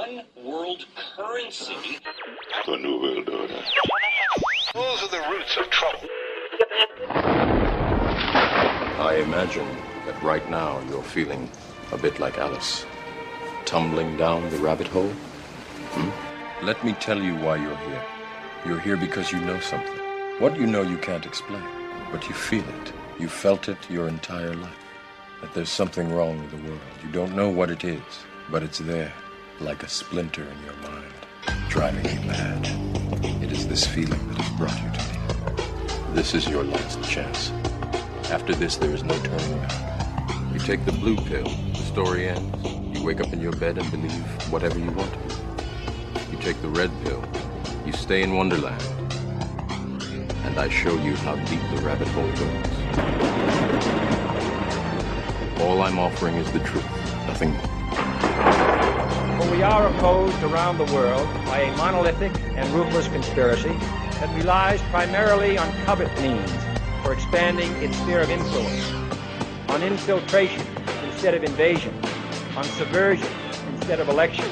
one world currency. The New World Order. Those are the roots of trouble. I imagine that right now you're feeling a bit like Alice, tumbling down the rabbit hole. Let me tell you why you're here. You're here because you know something. What you know you can't explain, but you feel it. You felt it your entire life. That there's something wrong with the world. You don't know what it is, but it's there, like a splinter in your mind, driving you mad. It is this feeling that has brought you to me. This is your last chance. After this, there is no turning back. You take the blue pill, the story ends. You wake up in your bed and believe whatever you want to. You take the red pill, you stay in Wonderland, and I show you how deep the rabbit hole goes. All I'm offering is the truth, nothing more. For we are opposed around the world by a monolithic and ruthless conspiracy that relies primarily on covert means for expanding its sphere of influence, on infiltration instead of invasion, on subversion instead of election,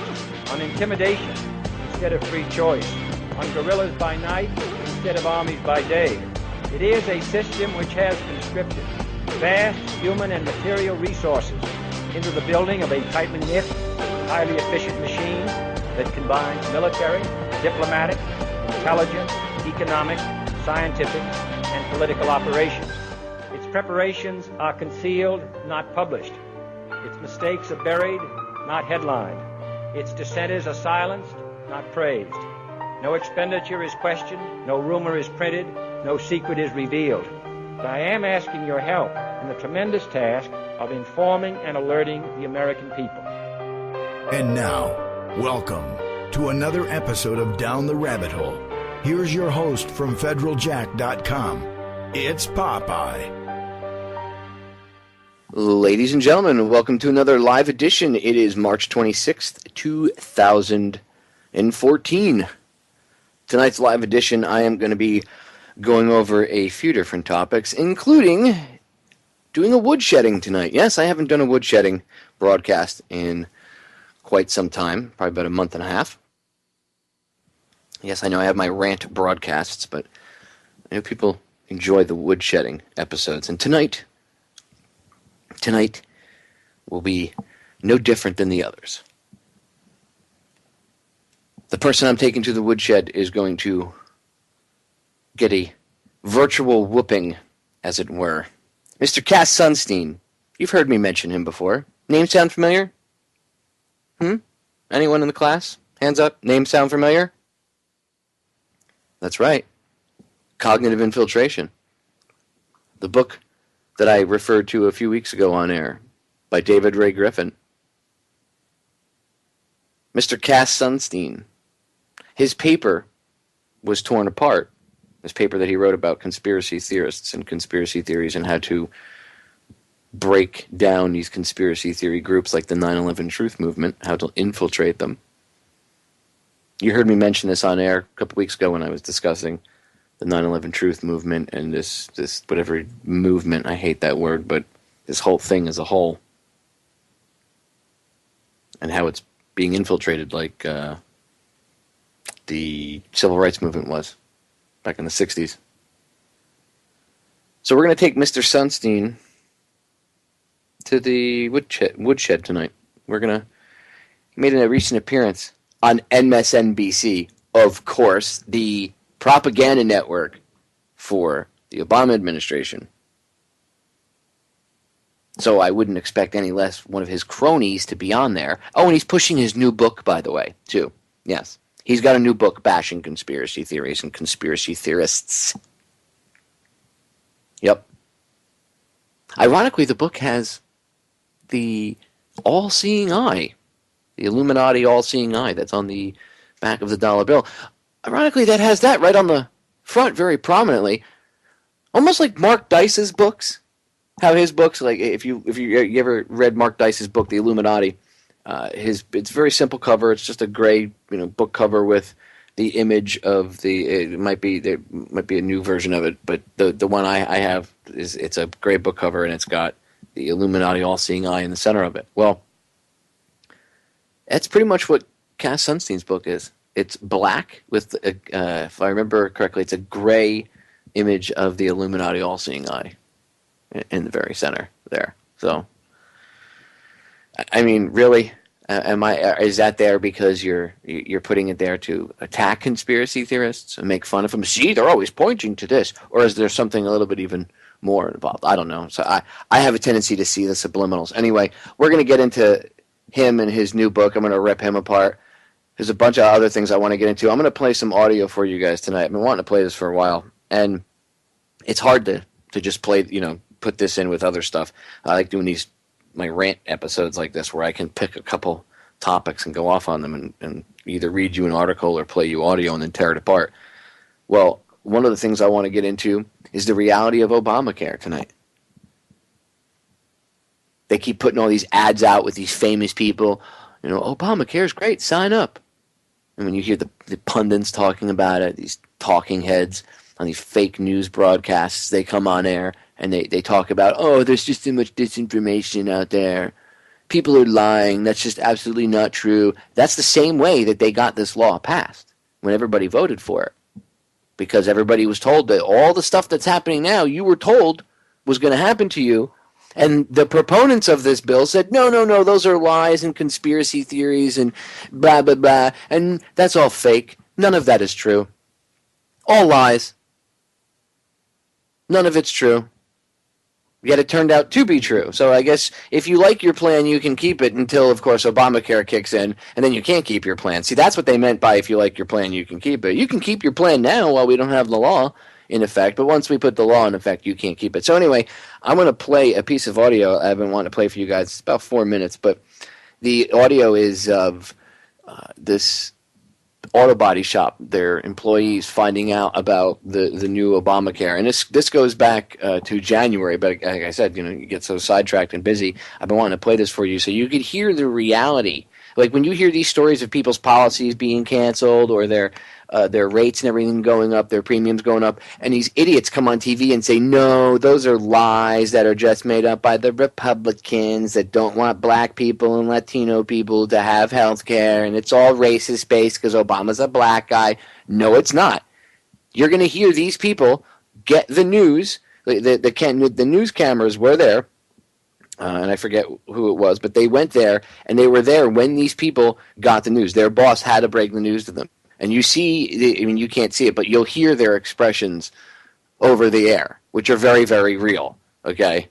on intimidation instead of free choice, on guerrillas by night instead of armies by day. It is a system which has conscripted vast human and material resources into the building of a tightly knit, highly efficient machine that combines military, diplomatic, intelligence, economic, scientific, and political operations. Its preparations are concealed, not published. Its mistakes are buried, not headlined. Its dissenters are silenced, not praised. No expenditure is questioned, no rumor is printed, no secret is revealed. But I am asking your help in the tremendous task of informing and alerting the American people. And now, welcome to another episode of Down the Rabbit Hole. Here's your host from federaljack.com. It's Popeye. Ladies and gentlemen, welcome to another live edition. It is March 26th, 2014. Tonight's live edition, I am going to be going over a few different topics, including doing a woodshedding tonight. Yes, I haven't done a woodshedding broadcast in quite some time, probably about a month and a half. Yes, I know I have my rant broadcasts, but I know people enjoy the woodshedding episodes. And tonight will be no different than the others. The person I'm taking to the woodshed is going to get a virtual whooping, as it were. Mr. Cass Sunstein. You've heard me mention him before. Name sound familiar? Anyone in the class? Hands up. Name sound familiar? That's right. Cognitive Infiltration. The book that I referred to a few weeks ago on air by David Ray Griffin. Mr. Cass Sunstein. His paper was torn apart. This paper that he wrote about conspiracy theorists and conspiracy theories and how to break down these conspiracy theory groups like the 9/11 Truth Movement, how to infiltrate them. You heard me mention this on air a couple weeks ago when I was discussing the 9/11 Truth Movement and this whatever movement, I hate that word, but this whole thing as a whole. And how it's being infiltrated like the civil rights movement was back in the 60s. So we're going to take Mr. Sunstein to the woodshed tonight. He made a recent appearance on MSNBC, of course, the propaganda network for the Obama administration. So I wouldn't expect any less one of his cronies to be on there. Oh, and he's pushing his new book, by the way, too. Yes. He's got a new book bashing conspiracy theories and conspiracy theorists. Yep. Ironically, the book has the all-seeing eye, the Illuminati all-seeing eye that's on the back of the dollar bill. Ironically, that has that right on the front very prominently, almost like Mark Dice's books. How his books, like if you ever read Mark Dice's book, The Illuminati, it's a very simple cover. It's just a gray, book cover with the image of there might be a new version of it, but the one I have it's a gray book cover and it's got the Illuminati all-seeing eye in the center of it. Well, that's pretty much what Cass Sunstein's book is. It's black with, if I remember correctly, it's a gray image of the Illuminati all-seeing eye in the very center there. So, I mean, really, is that there because you're putting it there to attack conspiracy theorists and make fun of them? See, they're always pointing to this, or is there something a little bit even more involved? I don't know. So I have a tendency to see the subliminals. Anyway, we're going to get into him and his new book. I'm going to rip him apart. There's a bunch of other things I want to get into. I'm going to play some audio for you guys tonight. I've been wanting to play this for a while, and it's hard to just play, put this in with other stuff. I like doing my rant episodes like this where I can pick a couple topics and go off on them and either read you an article or play you audio and then tear it apart. Well, one of the things I want to get into is the reality of Obamacare tonight. They keep putting all these ads out with these famous people. Obamacare is great, sign up. And when you hear the pundits talking about it, these talking heads on these fake news broadcasts, they come on air and they talk about, there's just too much disinformation out there. People are lying. That's just absolutely not true. That's the same way that they got this law passed when everybody voted for it. Because everybody was told that all the stuff that's happening now, you were told was going to happen to you. And the proponents of this bill said, no, those are lies and conspiracy theories and blah, blah, blah. And that's all fake. None of that is true. All lies. None of it's true. Yet it turned out to be true. So I guess if you like your plan, you can keep it until, of course, Obamacare kicks in, and then you can't keep your plan. See, that's what they meant by if you like your plan, you can keep it. You can keep your plan now while we don't have the law in effect, but once we put the law in effect, you can't keep it. So anyway, I'm going to play a piece of audio I've been wanting to play for you guys. It's about 4 minutes, but the audio is of this auto body shop, their employees finding out about the new Obamacare. And this goes back to January, but like I said, you get so sidetracked and busy. I've been wanting to play this for you so you could hear the reality. Like when you hear these stories of people's policies being canceled or their rates and everything going up, their premiums going up, and these idiots come on TV and say, no, those are lies that are just made up by the Republicans that don't want black people and Latino people to have health care, and it's all racist-based because Obama's a black guy. No, it's not. You're going to hear these people get the news. The news cameras were there. And I forget who it was, but they went there, and they were there when these people got the news. Their boss had to break the news to them. And you see, you can't see it, but you'll hear their expressions over the air, which are very, very real, okay?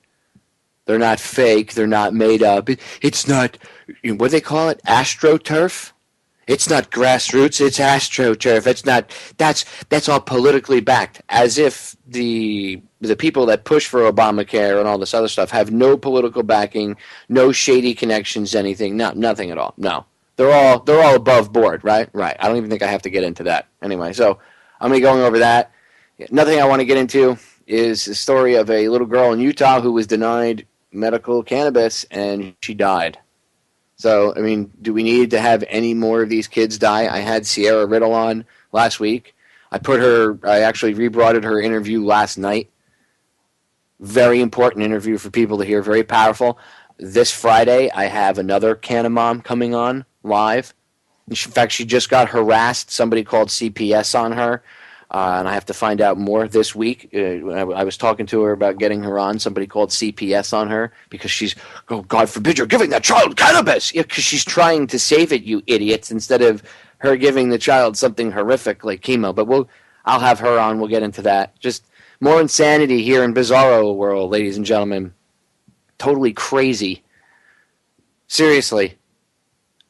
They're not fake. They're not made up. It's not, what do they call it, AstroTurf? It's not grassroots, it's AstroTurf. It's not, that's all politically backed, as if the people that push for Obamacare and all this other stuff have no political backing, no shady connections, anything, no, nothing at all. No. They're all above board, right? Right. I don't even think I have to get into that. Anyway, so I'm going to be going over that. Another thing I want to get into is the story of a little girl in Utah who was denied medical cannabis and she died. So, do we need to have any more of these kids die? I had Sierra Riddle on last week. I actually rebroaded her interview last night. Very important interview for people to hear, very powerful. This Friday, I have another Canna Mom coming on live. In fact, she just got harassed. Somebody called CPS on her, and I have to find out more this week. I was talking to her about getting her on. Somebody called CPS on her because she's, God forbid you're giving that child cannabis, because she's trying to save it, you idiots, instead of her giving the child something horrific like chemo. But I'll have her on. We'll get into that. Just more insanity here in Bizarro world, ladies and gentlemen. Totally crazy. Seriously.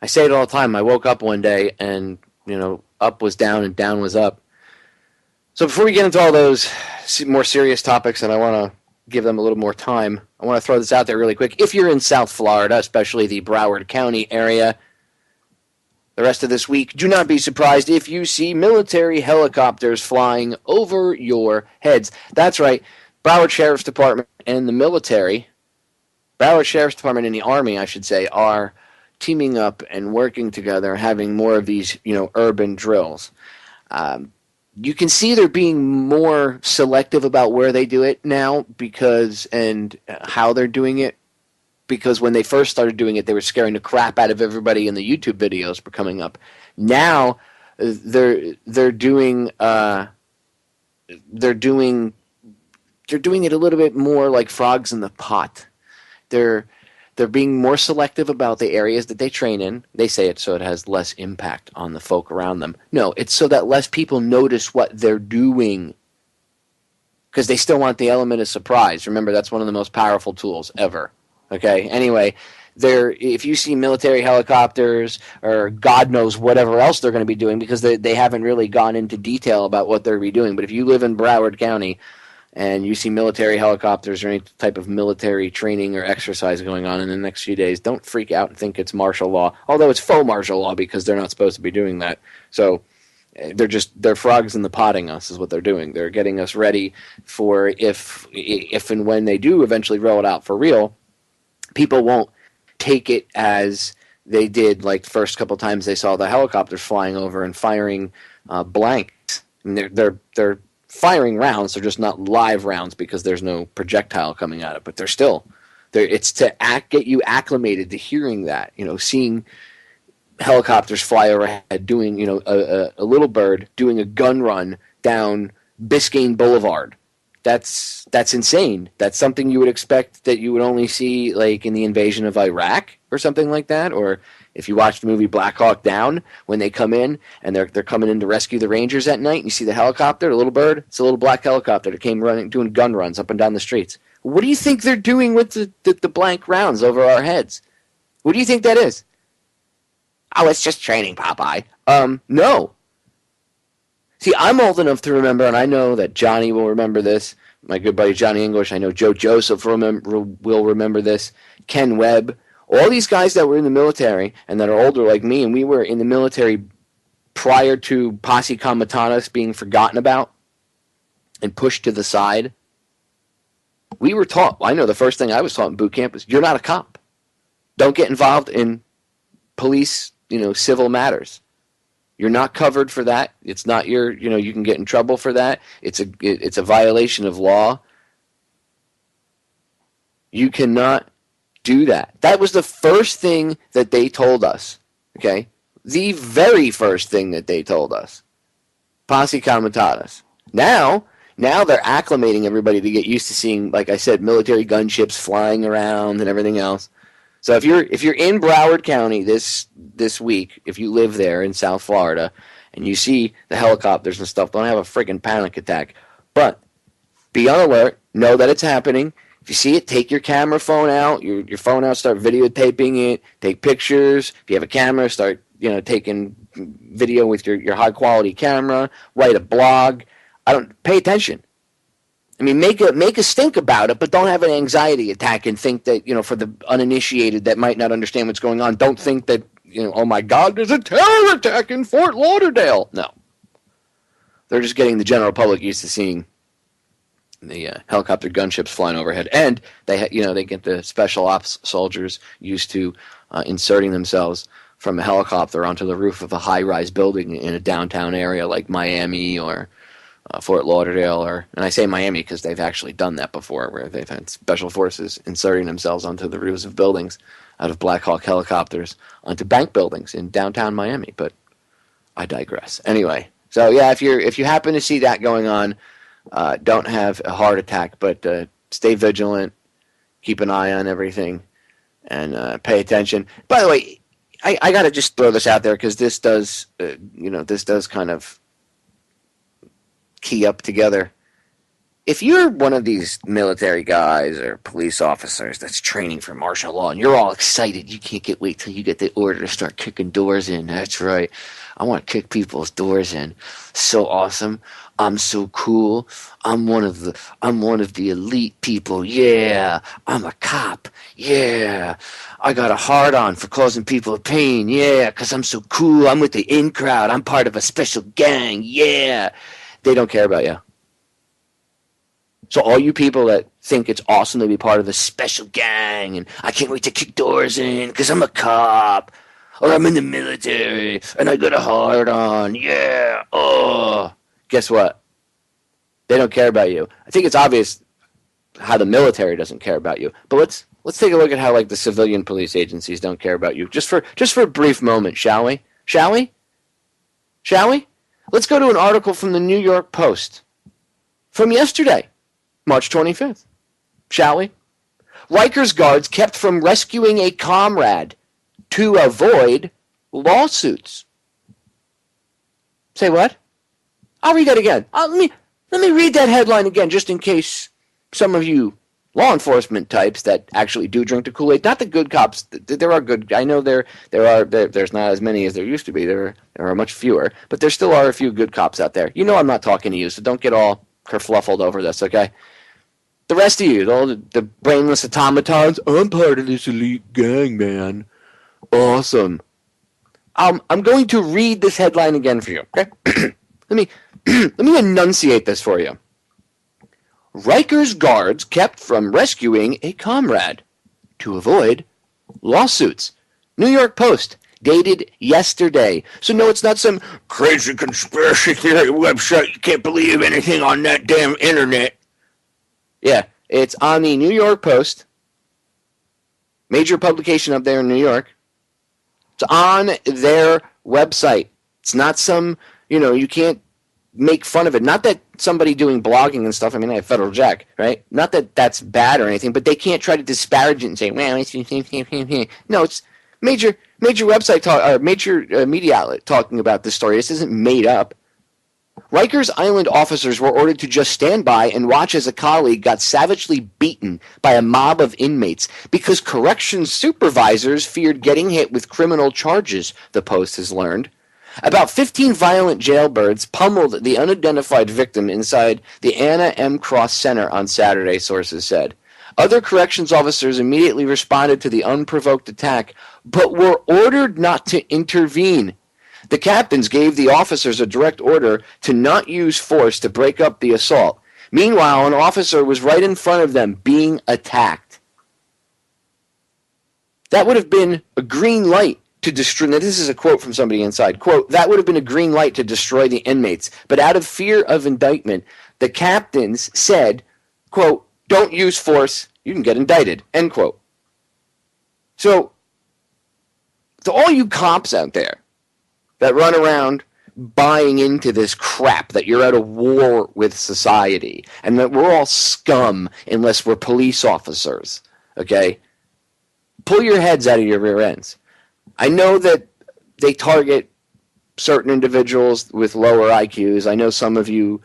I say it all the time. I woke up one day and, up was down and down was up. So before we get into all those more serious topics, and I want to give them a little more time, I want to throw this out there really quick. If you're in South Florida, especially the Broward County area, the rest of this week, do not be surprised if you see military helicopters flying over your heads. That's right. Broward Sheriff's Department and the military, Broward Sheriff's Department and the Army, I should say, are teaming up and working together, having more of these, urban drills. You can see they're being more selective about where they do it now and how they're doing it. because when they first started doing it, they were scaring the crap out of everybody, and the YouTube videos were coming up. Now they're doing it a little bit more like frogs in the pot. They're being more selective about the areas that they train in. They say it so it has less impact on the folk around them. No, it's so that less people notice what they're doing, because they still want the element of surprise. Remember, that's one of the most powerful tools ever. Okay? Anyway, if you see military helicopters or God knows whatever else they're going to be doing, because they haven't really gone into detail about what they're going to be doing, but if you live in Broward County and you see military helicopters or any type of military training or exercise going on in the next few days, don't freak out and think it's martial law, although it's faux martial law because they're not supposed to be doing that. So they're frogs in the potting us is what they're doing. They're getting us ready for if and when they do eventually roll it out for real, people won't take it as they did like the first couple times they saw the helicopters flying over and firing blanks. I mean, they're firing rounds. They're just not live rounds because there's no projectile coming at it. But they're still there. It's to get you acclimated to hearing that. Seeing helicopters fly overhead, doing a little bird doing a gun run down Biscayne Boulevard. That's insane. That's something you would expect that you would only see like in the invasion of Iraq or something like that, or if you watch the movie Black Hawk Down, when they come in and they're coming in to rescue the Rangers at night, and you see the helicopter, the little bird, it's a little black helicopter that came running, doing gun runs up and down the streets. What do you think they're doing with the blank rounds over our heads? What do you think that is? Oh, it's just training, Popeye. No. See, I'm old enough to remember, and I know that Johnny will remember this. My good buddy Johnny English. I know Joe Joseph will remember this. Ken Webb. All these guys that were in the military and that are older like me, and we were in the military prior to Posse Comitatus being forgotten about and pushed to the side. We were taught, I know the first thing I was taught in boot camp is, you're not a cop. Don't get involved in police, civil matters. You're not covered for that. It's not you can get in trouble for that. It's a violation of law. You cannot do that. That was the first thing that they told us. Okay? The very first thing that they told us. Posse Comitatus. Now they're acclimating everybody to get used to seeing, like I said, military gunships flying around and everything else. So if you're in Broward County this week, if you live there in South Florida, and you see the helicopters and stuff, don't have a freaking panic attack. But be on alert. Know that it's happening. If you see it, take your camera phone out, your phone out, start videotaping it, take pictures. If you have a camera, start taking video with your high quality camera. Write a blog. Pay attention. I mean, make a stink about it, but don't have an anxiety attack and think that, for the uninitiated that might not understand what's going on, don't think that, oh my God, there's a terror attack in Fort Lauderdale. No. They're just getting the general public used to seeing the helicopter gunships flying overhead, and they get the special ops soldiers used to inserting themselves from a helicopter onto the roof of a high-rise building in a downtown area like Miami or Fort Lauderdale, and I say Miami because they've actually done that before, where they've had special forces inserting themselves onto the roofs of buildings out of Black Hawk helicopters onto bank buildings in downtown Miami. But I digress. Anyway, so yeah, if you happen to see that going on, don't have a heart attack, but stay vigilant, keep an eye on everything, and pay attention. By the way, I got to just throw this out there because this does kind of key up together. If you're one of these military guys or police officers that's training for martial law and you're all excited, you can't wait till you get the order to start kicking doors in. That's right. I want to kick people's doors in. So awesome. I'm so cool. I'm one of the elite people. Yeah. I'm a cop. Yeah. I got a hard on for causing people pain. Yeah, because I'm so cool. I'm with the in crowd. I'm part of a special gang. Yeah. They don't care about you. So all you people that think it's awesome to be part of a special gang and I can't wait to kick doors in because I'm a cop or I'm in the military and I got a hard on. Yeah. Oh. Guess what? They don't care about you. I think it's obvious how the military doesn't care about you. But let's take a look at how like the civilian police agencies don't care about you. Just for a brief moment, shall we? Shall we? Shall we? Let's go to an article from the New York Post from yesterday, March 25th. Shall we? Rikers guards kept from rescuing a comrade to avoid lawsuits. Say what? I'll read that again. Let me read that headline again, just in case some of you law enforcement types that actually do drink the Kool-Aid, not the good cops. There are good. I know there's not as many as there used to be. There are much fewer, but there still are a few good cops out there. You know I'm not talking to you, so don't get all kerfluffled over this, okay? The rest of you, all the brainless automatons, I'm part of this elite gang, man. Awesome. I'm going to read this headline again for you, okay? Let me enunciate this for you. Rikers guards kept from rescuing a comrade to avoid lawsuits. New York Post, dated yesterday. So no, it's not some crazy conspiracy theory website. You can't believe anything on that damn internet. Yeah, it's on the New York Post, major publication up there in New York. It's on their website. It's not some, you can't make fun of it. Not that somebody doing blogging and stuff, I mean, I have Federal Jack, right? Not that that's bad or anything, but they can't try to disparage it and say, well, no, it's major website talk, or major media outlet talking about this story. This isn't made up. Rikers Island officers were ordered to just stand by and watch as a colleague got savagely beaten by a mob of inmates because corrections supervisors feared getting hit with criminal charges, the Post has learned. About 15 violent jailbirds pummeled the unidentified victim inside the Anna M. Cross Center on Saturday, sources said. Other corrections officers immediately responded to the unprovoked attack, but were ordered not to intervene. The captains gave the officers a direct order to not use force to break up the assault. Meanwhile, an officer was right in front of them being attacked. That would have been a green light to destroy. Now, this is a quote from somebody inside. Quote, that would have been a green light to destroy the inmates. But out of fear of indictment, the captains said, quote, don't use force, you can get indicted, end quote. So, to all you cops out there that run around buying into this crap that you're at a war with society and that we're all scum unless we're police officers, okay? Pull your heads out of your rear ends. I know that they target certain individuals with lower IQs. I know some of you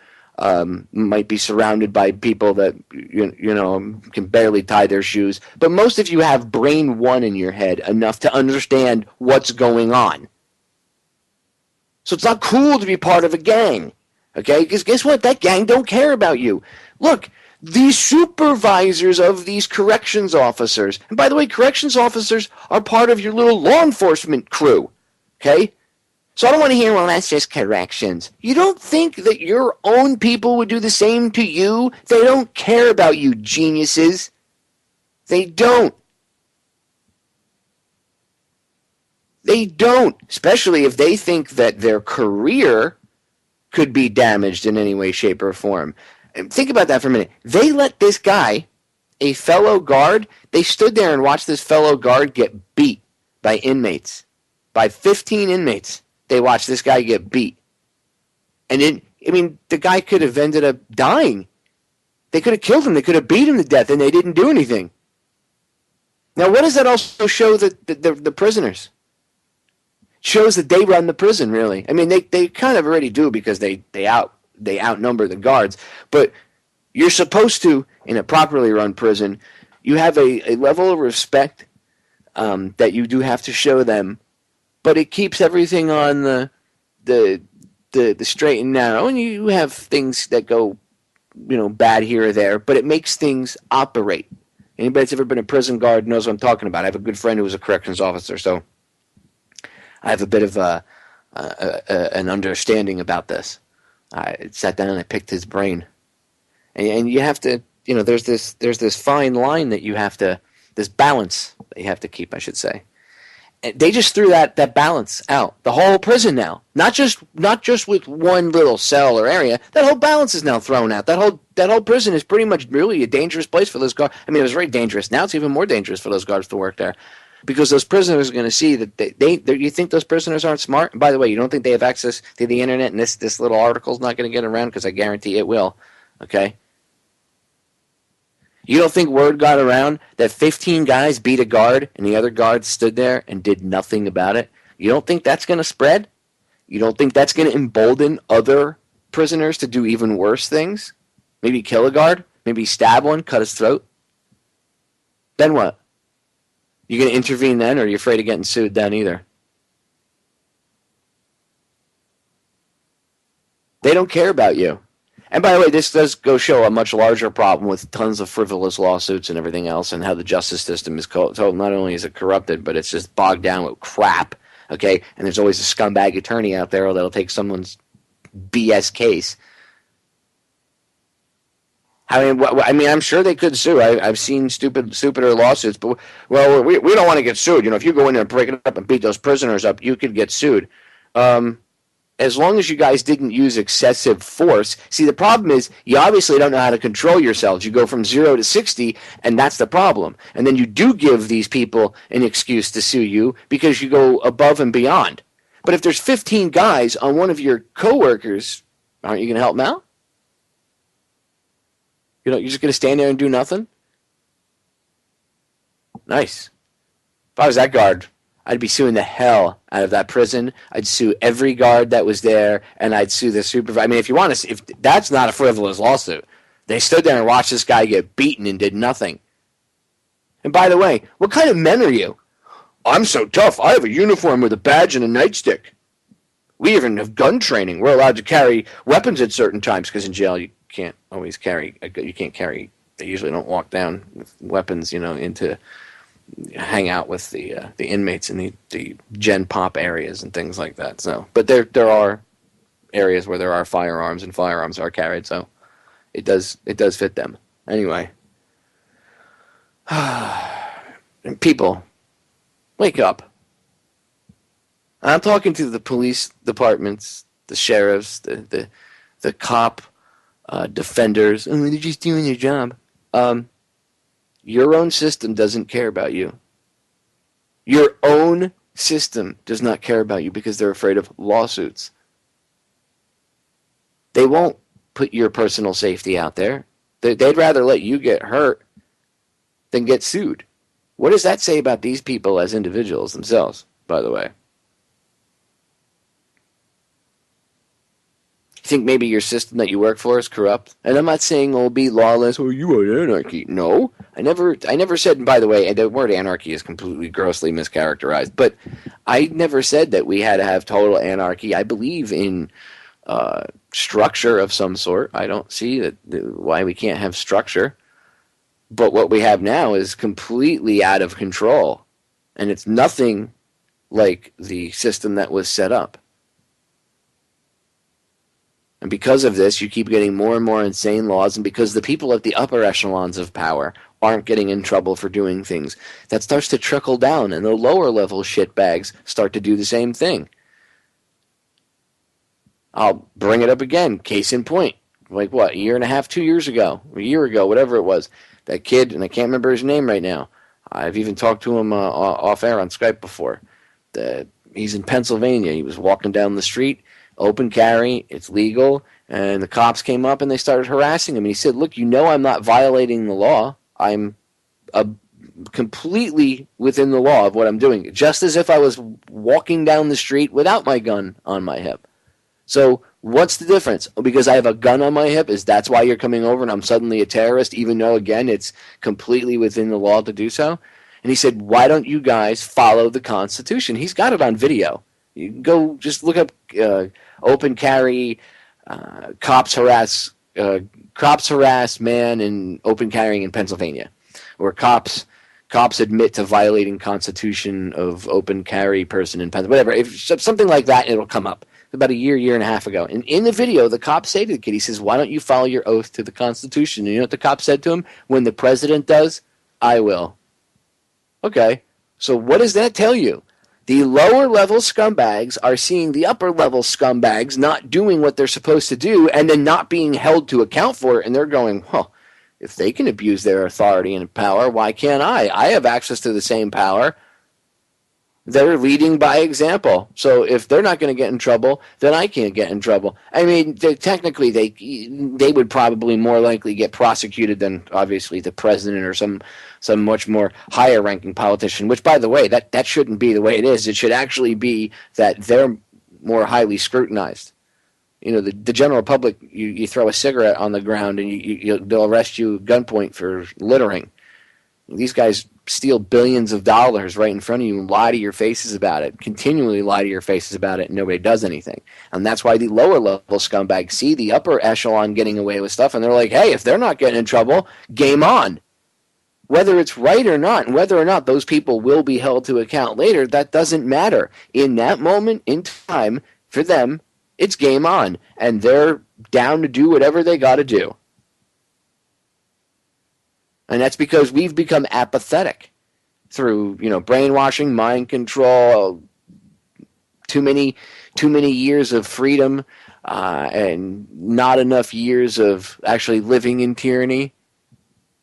might be surrounded by people that can barely tie their shoes, but most of you have brain one in your head enough to understand what's going on. So it's not cool to be part of a gang, okay? Because guess what? That gang don't care about you. Look, these supervisors of these corrections officers, and by the way, corrections officers are part of your little law enforcement crew, okay? So I don't want to hear, well, that's just corrections. You don't think that your own people would do the same to you? They don't care about you, geniuses. They don't. They don't, especially if they think that their career could be damaged in any way, shape, or form. And think about that for a minute. They let this guy, a fellow guard, they stood there and watched this fellow guard get beat by inmates. By 15 inmates, they watched this guy get beat. And the guy could have ended up dying. They could have killed him. They could have beat him to death, and they didn't do anything. Now, what does that also show the prisoners? Shows that they run the prison, really. I mean, they kind of already do because they outnumber the guards. But you're supposed to, in a properly run prison, you have a level of respect that you do have to show them. But it keeps everything on the straight and narrow, and you have things that go, bad here or there. But it makes things operate. Anybody that's ever been a prison guard knows what I'm talking about. I have a good friend who was a corrections officer, so I have a bit of an understanding about this. I sat down and I picked his brain, and you have to, there's this fine line that you have to, this balance that you have to keep, I should say. They just threw that balance out. The whole prison now, not just with one little cell or area. That whole balance is now thrown out. That whole prison is pretty much really a dangerous place for those guards. I mean, it was very dangerous. Now it's even more dangerous for those guards to work there, because those prisoners are going to see that they you think those prisoners aren't smart? And by the way, you don't think they have access to the internet, and this little article is not going to get around, because I guarantee it will. Okay. You don't think word got around that 15 guys beat a guard and the other guards stood there and did nothing about it? You don't think that's going to spread? You don't think that's going to embolden other prisoners to do even worse things? Maybe kill a guard? Maybe stab one, cut his throat? Then what? You going to intervene then, or are you afraid of getting sued then either? They don't care about you. And by the way, this does go show a much larger problem with tons of frivolous lawsuits and everything else, and how the justice system is not only is it corrupted, but it's just bogged down with crap. Okay, and there's always a scumbag attorney out there that'll take someone's BS case. I mean, I'm sure they could sue. I've seen stupider lawsuits, but well, we don't want to get sued. You know, if you go in there and break it up and beat those prisoners up, you could get sued. As long as you guys didn't use excessive force. See, the problem is you obviously don't know how to control yourselves. You go from 0 to 60, and that's the problem. And then you do give these people an excuse to sue you because you go above and beyond. But if there's 15 guys on one of your coworkers, aren't you going to help them out? You're just going to stand there and do nothing? Nice. If I was that guard, I'd be suing the hell out of that prison. I'd sue every guard that was there, and I'd sue the supervisor. I mean, if that's not a frivolous lawsuit. They stood there and watched this guy get beaten and did nothing. And by the way, what kind of men are you? I'm so tough. I have a uniform with a badge and a nightstick. We even have gun training. We're allowed to carry weapons at certain times, because in jail you can't always carry. You can't carry. They usually don't walk down with weapons, into hang out with the inmates in the Gen Pop areas and things like that. So, but there are areas where there are firearms, and firearms are carried. So it does fit them. Anyway, people, wake up. I'm talking to the police departments, the sheriffs, the cop defenders. Oh, they're just doing their job. Your own system doesn't care about you. Your own system does not care about you because they're afraid of lawsuits. They won't put your personal safety out there. They'd rather let you get hurt than get sued. What does that say about these people as individuals themselves, by the way? You think maybe your system that you work for is corrupt? And I'm not saying, be lawless, you want anarchy. No, I never said, and by the way, the word anarchy is completely grossly mischaracterized, but I never said that we had to have total anarchy. I believe in structure of some sort. I don't see why we can't have structure. But what we have now is completely out of control, and it's nothing like the system that was set up. And because of this, you keep getting more and more insane laws, and because the people at the upper echelons of power aren't getting in trouble for doing things, that starts to trickle down, and the lower level shitbags start to do the same thing. I'll bring it up again, case in point. Like what, a year and a half, 2 years ago, a year ago, whatever it was, that kid, and I can't remember his name right now. I've even talked to him off air on Skype before. He's in Pennsylvania. He was walking down the street. Open carry, it's legal, and the cops came up and they started harassing him. And he said, look, I'm not violating the law. I'm completely within the law of what I'm doing, just as if I was walking down the street without my gun on my hip. So what's the difference? Because I have a gun on my hip, that's why you're coming over and I'm suddenly a terrorist, even though, again, it's completely within the law to do so? And he said, why don't you guys follow the Constitution? He's got it on video. You can go just look up open carry, cops harass man in open carrying in Pennsylvania, or cops admit to violating Constitution of open carry person in Pennsylvania. Whatever, if something like that, it'll come up. About a year and a half ago, and in the video, the cop say to the kid, he says, "Why don't you follow your oath to the Constitution?" And you know what the cop said to him? "When the president does, I will." Okay, so what does that tell you? The lower level scumbags are seeing the upper level scumbags not doing what they're supposed to do and then not being held to account for it. And they're going, well, if they can abuse their authority and power, why can't I? I have access to the same power. They're leading by example. So if they're not going to get in trouble, then I can't get in trouble. I mean, technically, they would probably more likely get prosecuted than, obviously, the president or some much more higher-ranking politician, which, by the way, that shouldn't be the way it is. It should actually be that they're more highly scrutinized. You know, the general public, you throw a cigarette on the ground and they'll arrest you at gunpoint for littering. These guys steal billions of dollars right in front of you and lie to your faces about it, continually lie to your faces about it, and nobody does anything. And that's why the lower level scumbags see the upper echelon getting away with stuff, and they're like, hey, if they're not getting in trouble, game on. Whether it's right or not, and whether or not those people will be held to account later, that doesn't matter. In that moment in time, for them, it's game on, and they're down to do whatever they got to do. And that's because we've become apathetic through, brainwashing, mind control, too many years of freedom, and not enough years of actually living in tyranny,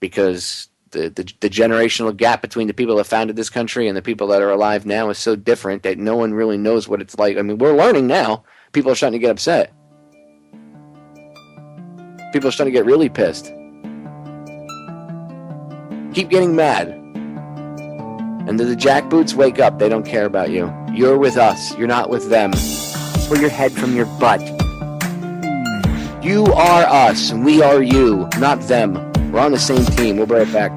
because the generational gap between the people that founded this country and the people that are alive now is so different that no one really knows what it's like. I mean, we're learning now. People are starting to get upset. People are starting to get really pissed. Keep getting mad. And the jackboots wake up. They don't care about you. You're with us. You're not with them. Pull your head from your butt. You are us, and we are you, not them. We're on the same team. We'll be right back.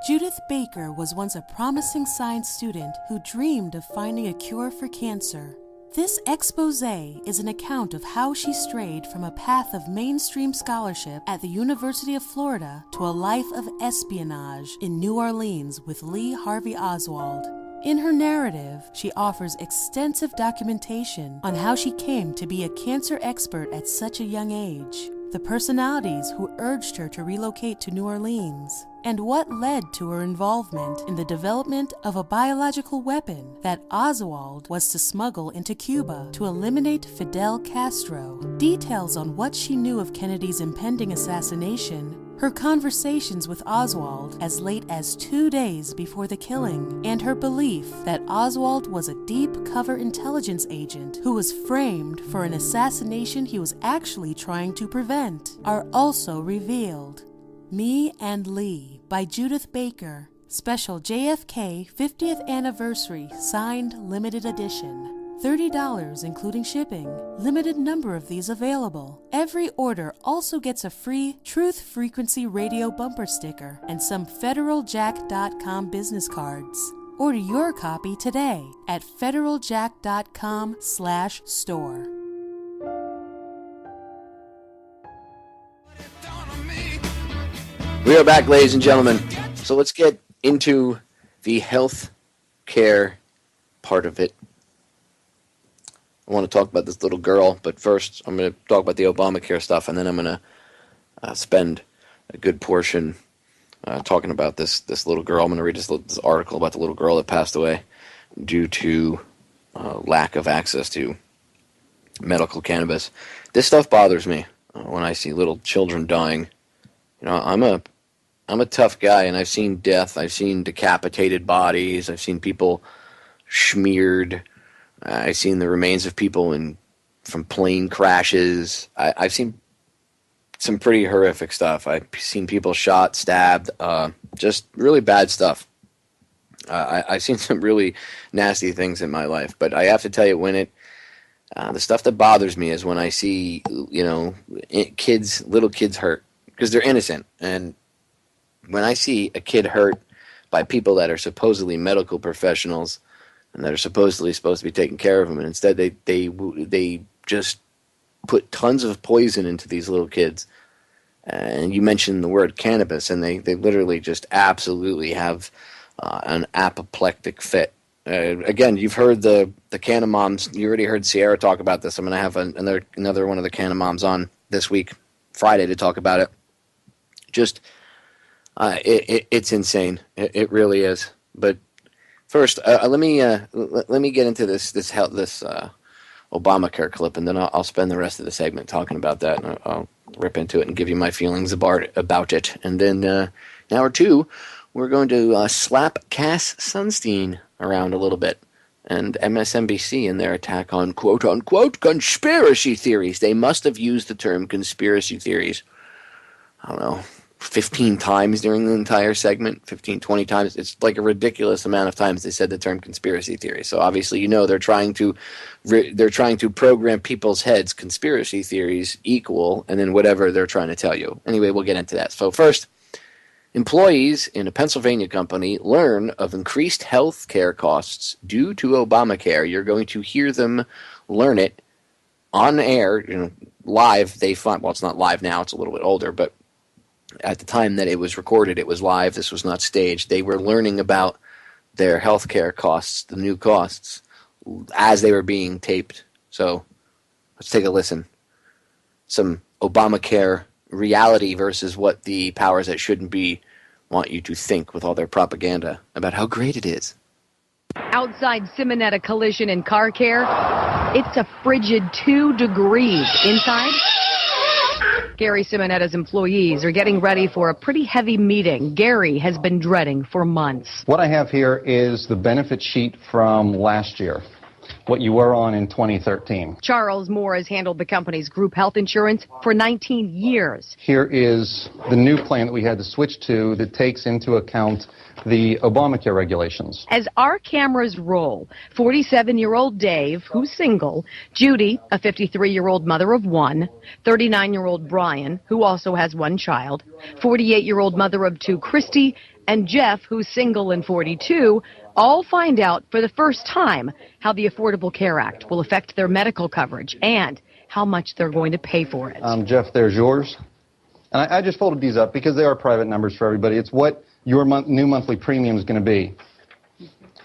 Judith Baker was once a promising science student who dreamed of finding a cure for cancer. This expose is an account of how she strayed from a path of mainstream scholarship at the University of Florida to a life of espionage in New Orleans with Lee Harvey Oswald. In her narrative, she offers extensive documentation on how she came to be a cancer expert at such a young age, the personalities who urged her to relocate to New Orleans, and what led to her involvement in the development of a biological weapon that Oswald was to smuggle into Cuba to eliminate Fidel Castro. Details on what she knew of Kennedy's impending assassination, her conversations with Oswald as late as 2 days before the killing, and her belief that Oswald was a deep-cover intelligence agent who was framed for an assassination he was actually trying to prevent, are also revealed. Me and Lee by Judith Baker. Special JFK 50th Anniversary Signed Limited Edition. $30 including shipping. Limited number of these available. Every order also gets a free Truth Frequency Radio bumper sticker and some federaljack.com business cards. Order your copy today at federaljack.com/store. We are back, ladies and gentlemen. So let's get into the health care part of it. I want to talk about this little girl, but first I'm going to talk about the Obamacare stuff, and then I'm going to spend a good portion talking about this little girl. I'm going to read this article about the little girl that passed away due to lack of access to medical cannabis. This stuff bothers me when I see little children dying. I'm a tough guy, and I've seen death. I've seen decapitated bodies. I've seen people smeared. I've seen the remains of people from plane crashes. I've seen some pretty horrific stuff. I've seen people shot, stabbed, just really bad stuff. I've seen some really nasty things in my life. But I have to tell you, the stuff that bothers me is when I see, little kids hurt, because they're innocent. And when I see a kid hurt by people that are supposedly medical professionals and that are supposed to be taking care of them, and instead they just put tons of poison into these little kids. And you mentioned the word cannabis, and they literally just absolutely have an apoplectic fit. Again, you've heard the Canna Moms. You already heard Sierra talk about this. I'm going to have another one of the Canna Moms on this week, Friday, to talk about it. Just, it's insane. It really is. But First, let me get into this Obamacare clip, and then I'll spend the rest of the segment talking about that, and I'll rip into it and give you my feelings about it. And then hour two, we're going to slap Cass Sunstein around a little bit, and MSNBC in their attack on quote-unquote conspiracy theories. They must have used the term conspiracy theories, I don't know, 15 times during the entire segment, 15, 20 times. It's like a ridiculous amount of times they said the term conspiracy theory. So obviously, they're trying to program people's heads. Conspiracy theories equal, and then whatever they're trying to tell you. Anyway, we'll get into that. So first, employees in a Pennsylvania company learn of increased health care costs due to Obamacare. You're going to hear them learn it on air, live. They find, well, it's not live now, it's a little bit older, but at the time that it was recorded, it was live. This was not staged. They were learning about their health care costs, the new costs, as they were being taped. So let's take a listen. Some Obamacare reality versus what the powers that shouldn't be want you to think with all their propaganda about how great it is. Outside Simonetta Collision and Car Care, it's a frigid 2 degrees. Inside, Gary Simonetta's employees are getting ready for a pretty heavy meeting Gary has been dreading for months. What I have here is the benefit sheet from last year, what you were on in 2013. Charles Moore has handled the company's group health insurance for 19 years. Here is the new plan that we had to switch to that takes into account the Obamacare regulations. As our cameras roll, 47-year-old Dave, who's single, Judy, a 53-year-old mother of one, 39-year-old Brian, who also has one child, 48-year-old mother of two, Christy, and Jeff, who's single and 42, all find out for the first time how the Affordable Care Act will affect their medical coverage and how much they're going to pay for it. Jeff, there's yours. And I just folded these up because they are private numbers for everybody. It's what your new monthly premium is going to be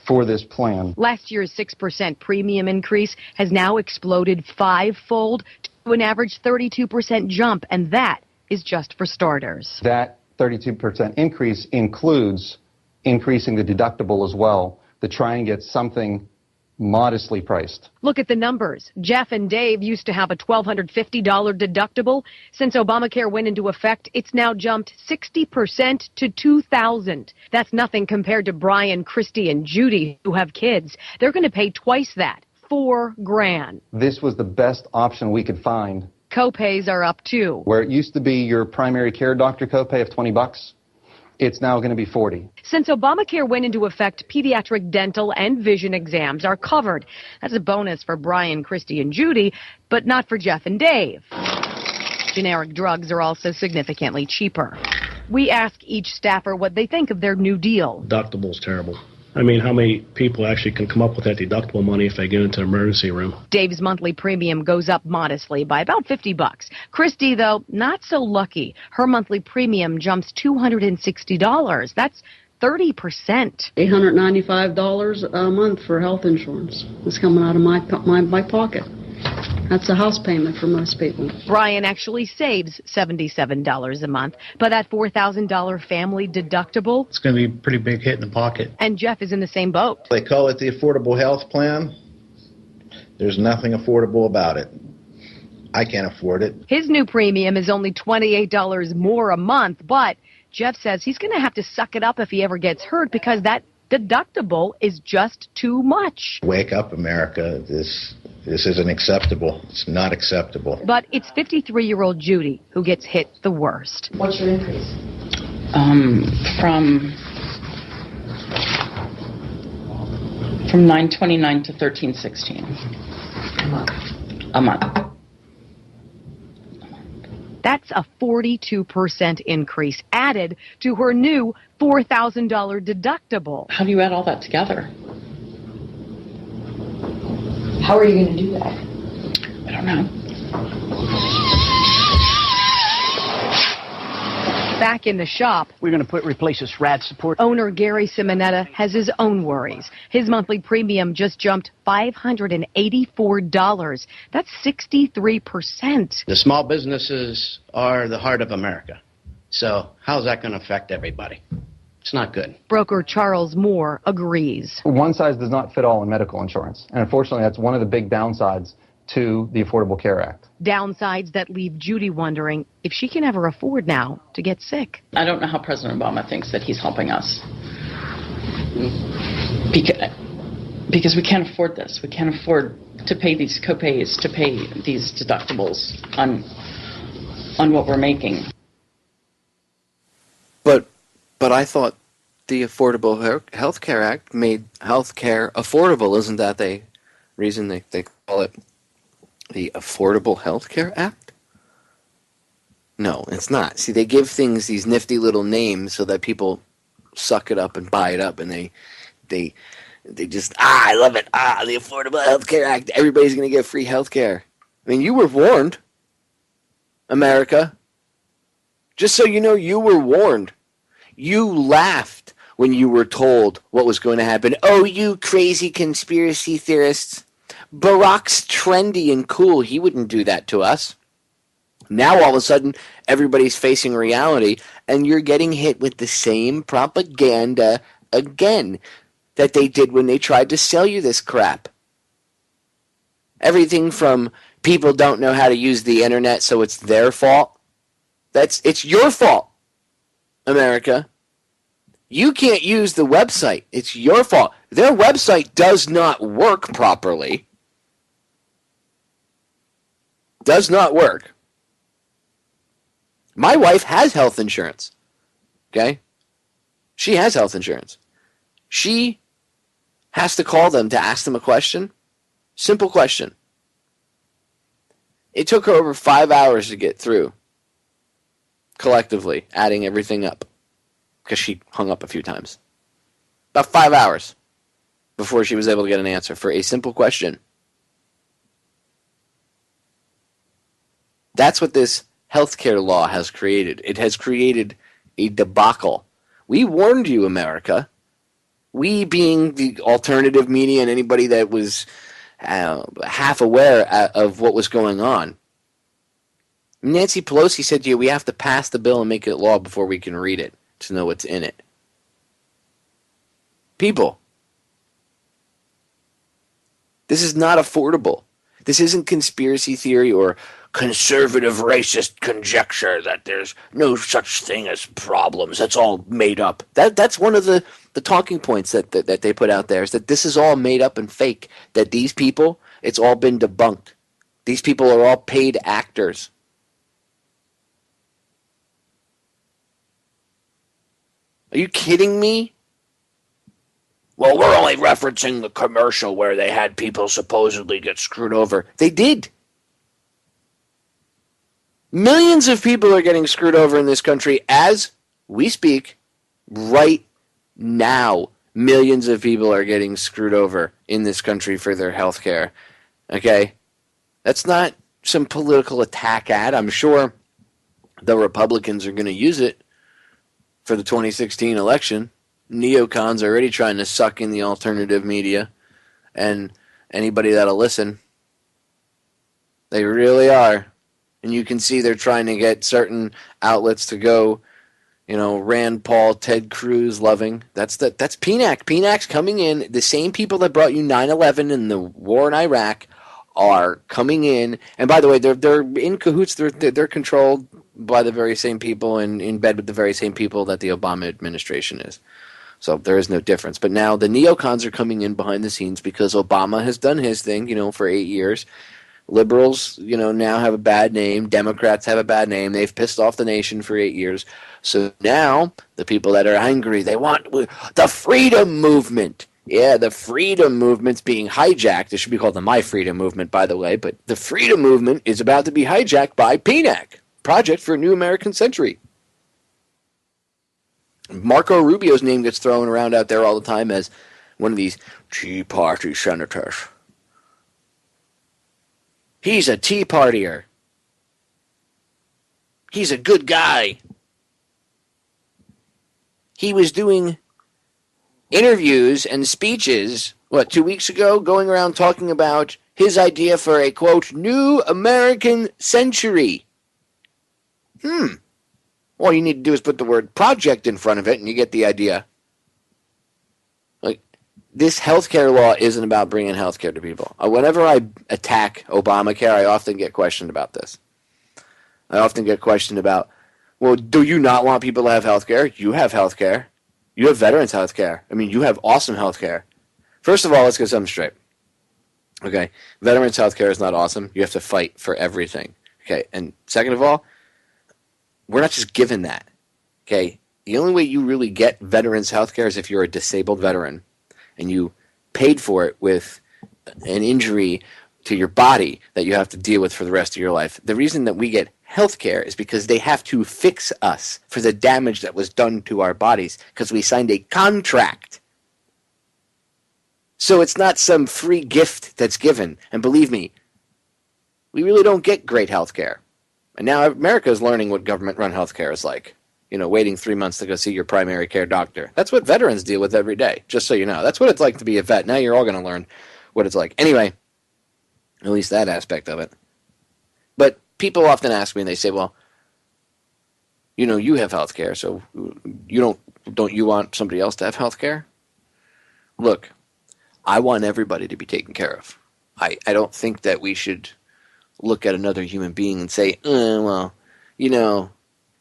for this plan. Last year's 6% premium increase has now exploded fivefold to an average 32% jump, and that is just for starters. That 32% increase includes increasing the deductible as well to try and get something modestly priced. Look at the numbers. Jeff and Dave used to have a $1,250 deductible. Since Obamacare went into effect, it's now jumped 60% to $2,000. That's nothing compared to Brian, Christy, and Judy, who have kids. They're going to pay twice that, $4,000. This was the best option we could find. Copays are up too. Where it used to be your primary care doctor copay of $20, it's now going to be $40. Since Obamacare went into effect, pediatric dental and vision exams are covered. That's a bonus for Brian, Christy, and Judy, but not for Jeff and Dave. Generic drugs are also significantly cheaper. We ask each staffer what they think of their new deal. Deductible's terrible. I mean, how many people actually can come up with that deductible money if they get into an emergency room? Dave's monthly premium goes up modestly by about $50. Christy, though, not so lucky. Her monthly premium jumps $260. That's 30%. $895 a month for health insurance. It's coming out of my pocket. That's a house payment for most people. Brian actually saves $77 a month, but that $4,000 family deductible, It's going to be a pretty big hit in the pocket. and Jeff is in the same boat. They call it the Affordable Health Plan. There's nothing affordable about it. I can't afford it. His new premium is only $28 more a month, but Jeff says he's going to have to suck it up if he ever gets hurt because that deductible is just too much. Wake up, America. This isn't acceptable. It's not acceptable. But it's 53-year-old Judy who gets hit the worst. What's your increase? From $9.29 to $13.16 a month. That's a 42% increase added to her new $4,000 deductible. How do you add all that together? How are you going to do that? I don't know. Back in the shop, we're going to replace this rad support. Owner Gary Simonetta has his own worries. His monthly premium just jumped $584. That's 63%. The small businesses are the heart of America. So how's that going to affect everybody? It's not good. Broker Charles Moore agrees. One size does not fit all in medical insurance. And unfortunately, that's one of the big downsides to the Affordable Care Act. Downsides that leave Judy wondering if she can ever afford now to get sick. I don't know how President Obama thinks that he's helping us. Because we can't afford this. We can't afford to pay these copays, to pay these deductibles on what we're making. But I thought the Affordable Health Care Act made health care affordable. Isn't that the reason they call it the Affordable Health Care Act? No, it's not. See, they give things these nifty little names so that people suck it up and buy it up, and they just, I love it. The Affordable Health Care Act. Everybody's going to get free health care. I mean, you were warned, America. Just so you know, you were warned. You laughed when you were told what was going to happen. Oh, you crazy conspiracy theorists. Barack's trendy and cool. He wouldn't do that to us. Now, all of a sudden, everybody's facing reality, and you're getting hit with the same propaganda again that they did when they tried to sell you this crap. Everything from people don't know how to use the internet, so it's their fault. It's your fault, America. You can't use the website. It's your fault. Their website does not work properly. Does not work. My wife has health insurance. Okay? She has health insurance. She has to call them to ask them a question. Simple question. It took her over 5 hours to get through. Collectively, adding everything up. Because she hung up a few times. About 5 hours before she was able to get an answer for a simple question. That's what this healthcare law has created. It has created a debacle. We warned you, America. We being the alternative media and anybody that was half aware of what was going on. Nancy Pelosi said to you, we have to pass the bill and make it law before we can read it to know what's in it. People, this is not affordable. This isn't conspiracy theory or conservative racist conjecture that there's no such thing as problems. That's all made up. That's one of the talking points that they put out there, is that this is all made up and fake. That these people, it's all been debunked. These people are all paid actors. Are you kidding me? Well, we're only referencing the commercial where they had people supposedly get screwed over. They did. Millions of people are getting screwed over in this country as we speak right now. Millions of people are getting screwed over in this country for their health care. Okay? That's not some political attack ad. I'm sure the Republicans are going to use it for the 2016 election. Neocons are already trying to suck in the alternative media and anybody that'll listen. They really are. And you can see they're trying to get certain outlets to go, Rand Paul, Ted Cruz loving. That's PNAC. PNAC's coming in. The same people that brought you 9/11 and the war in Iraq are coming in. And by the way, they're in cahoots. They're controlled by the very same people and in bed with the very same people that the Obama administration is. So there is no difference. But now the neocons are coming in behind the scenes because Obama has done his thing, for 8 years. Liberals, now have a bad name. Democrats have a bad name. They've pissed off the nation for 8 years. So now the people that are angry, they want the freedom movement. Yeah, the freedom movement's being hijacked. It should be called the My Freedom Movement, by the way. But the freedom movement is about to be hijacked by PNAC, Project for a New American Century. Marco Rubio's name gets thrown around out there all the time as one of these Tea Party senators. He's a Tea Partier. He's a good guy. He was doing interviews and speeches, 2 weeks ago, going around talking about his idea for a, quote, new American century. All you need to do is put the word project in front of it, and you get the idea. Like, this healthcare law isn't about bringing healthcare to people. Whenever I attack Obamacare, I often get questioned about this. I often get questioned about, well, do you not want people to have healthcare? You have healthcare. You have veterans healthcare. I mean, you have awesome healthcare. First of all, let's get something straight. Okay, veterans healthcare is not awesome. You have to fight for everything. Okay, and second of all, we're not just given that. Okay, the only way you really get veterans healthcare is if you're a disabled veteran and you paid for it with an injury to your body that you have to deal with for the rest of your life. The reason that we get healthcare is because they have to fix us for the damage that was done to our bodies because we signed a contract. So it's not some free gift that's given. And believe me, we really don't get great healthcare. And now America is learning what government-run healthcare is like. You know, waiting 3 months to go see your primary care doctor. That's what veterans deal with every day, just so you know. That's what it's like to be a vet. Now you're all going to learn what it's like. Anyway, at least that aspect of it. But people often ask me, and they say, well, you know, you have health care, so don't you want somebody else to have health care? Look, I want everybody to be taken care of. I don't think that we should look at another human being and say, well, you know,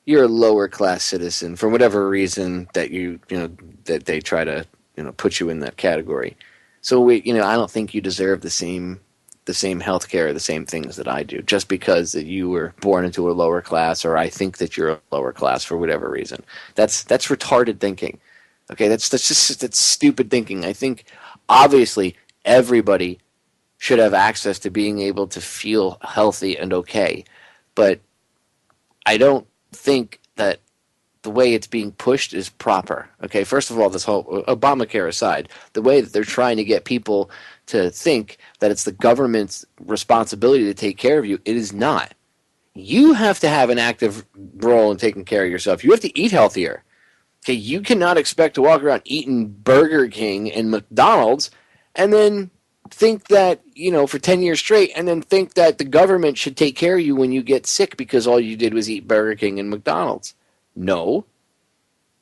you're a lower class citizen for whatever reason that that they try to, put you in that category. So I don't think you deserve the same health care, the same things that I do, just because that you were born into a lower class, or I think that you're a lower class for whatever reason. That's retarded thinking. Okay, that's stupid thinking. I think obviously everybody should have access to being able to feel healthy and okay, but I don't think that the way it's being pushed is proper. Okay, first of all, this whole Obamacare aside, the way that they're trying to get people to think that it's the government's responsibility to take care of you, it is not. You have to have an active role in taking care of yourself. You have to eat healthier. Okay, you cannot expect to walk around eating Burger King and McDonald's and then think that, for 10 years straight, and then think that the government should take care of you when you get sick because all you did was eat Burger King and McDonald's. No,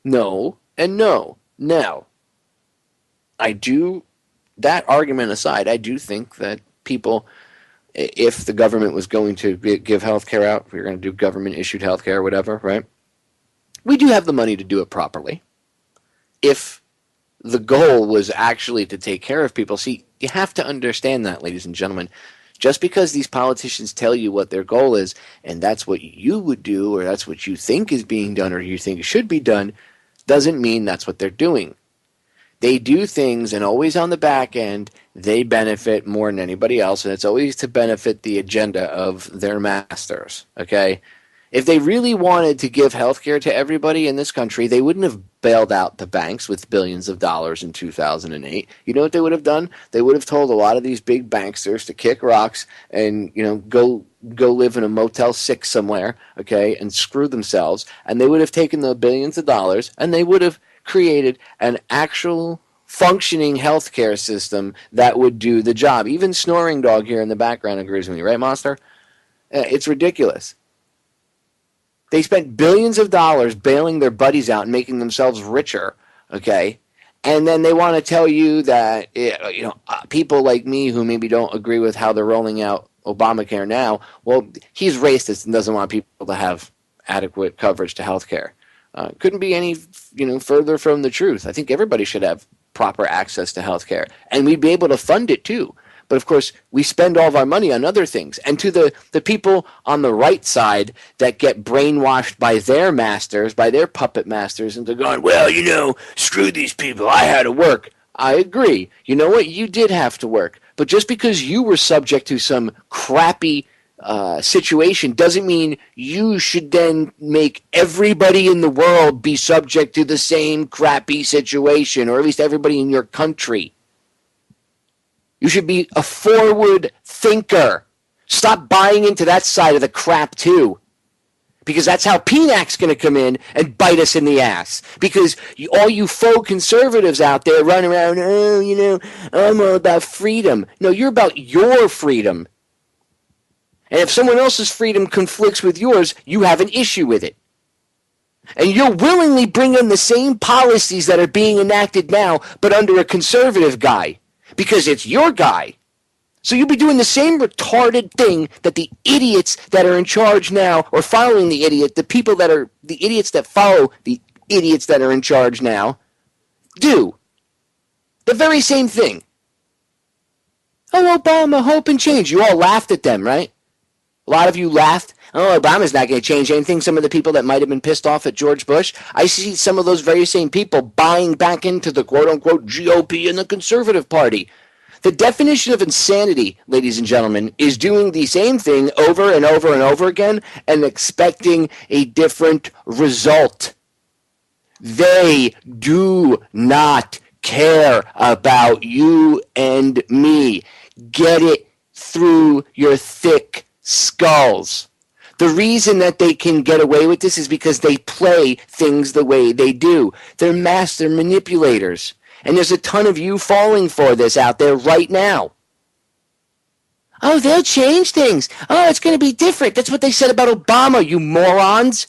and no. Now, that argument aside, I do think that people, if the government was going to give health care out, if we were going to do government-issued health care or whatever, right, we do have the money to do it properly. If the goal was actually to take care of people, see, you have to understand that, ladies and gentlemen. Just because these politicians tell you what their goal is, and that's what you would do, or that's what you think is being done, or you think should be done, doesn't mean that's what they're doing. They do things, and always on the back end, they benefit more than anybody else, and it's always to benefit the agenda of their masters, okay? If they really wanted to give health care to everybody in this country, they wouldn't have bailed out the banks with billions of dollars in 2008. You know what they would have done? They would have told a lot of these big banksters to kick rocks and, go live in a Motel 6 somewhere, okay, and screw themselves. And they would have taken the billions of dollars and they would have created an actual functioning healthcare system that would do the job. Even Snoring Dog here in the background agrees with me, right, Monster? It's ridiculous. They spent billions of dollars bailing their buddies out and making themselves richer, okay? And then they want to tell you that, people like me who maybe don't agree with how they're rolling out Obamacare now, well, he's racist and doesn't want people to have adequate coverage to health care. Couldn't be any, further from the truth. I think everybody should have proper access to health care, and we'd be able to fund it too. But, of course, we spend all of our money on other things. And to the people on the right side that get brainwashed by their masters, by their puppet masters, and they're going, well, screw these people. I had to work. I agree. You know what? You did have to work. But just because you were subject to some crappy situation doesn't mean you should then make everybody in the world be subject to the same crappy situation, or at least everybody in your country. You should be a forward thinker. Stop buying into that side of the crap, too. Because that's how PNAC's going to come in and bite us in the ass. Because all you faux conservatives out there run around, I'm all about freedom. No, you're about your freedom. And if someone else's freedom conflicts with yours, you have an issue with it. And you'll willingly bring in the same policies that are being enacted now, but under a conservative guy, because it's your guy. So you'll be doing the same retarded thing that the idiots that are in charge now, or following the idiot, the people that are, the idiots that follow the idiots that are in charge now, do. The very same thing. Oh, Obama, hope and change. You all laughed at them, right? A lot of you laughed. Oh, Obama's not going to change anything. Some of the people that might have been pissed off at George Bush, I see some of those very same people buying back into the quote-unquote GOP and the Conservative Party. The definition of insanity, ladies and gentlemen, is doing the same thing over and over and over again and expecting a different result. They do not care about you and me. Get it through your thick skulls. The reason that they can get away with this is because they play things the way they do. They're master manipulators. And there's a ton of you falling for this out there right now. Oh, they'll change things. Oh, it's going to be different. That's what they said about Obama, you morons.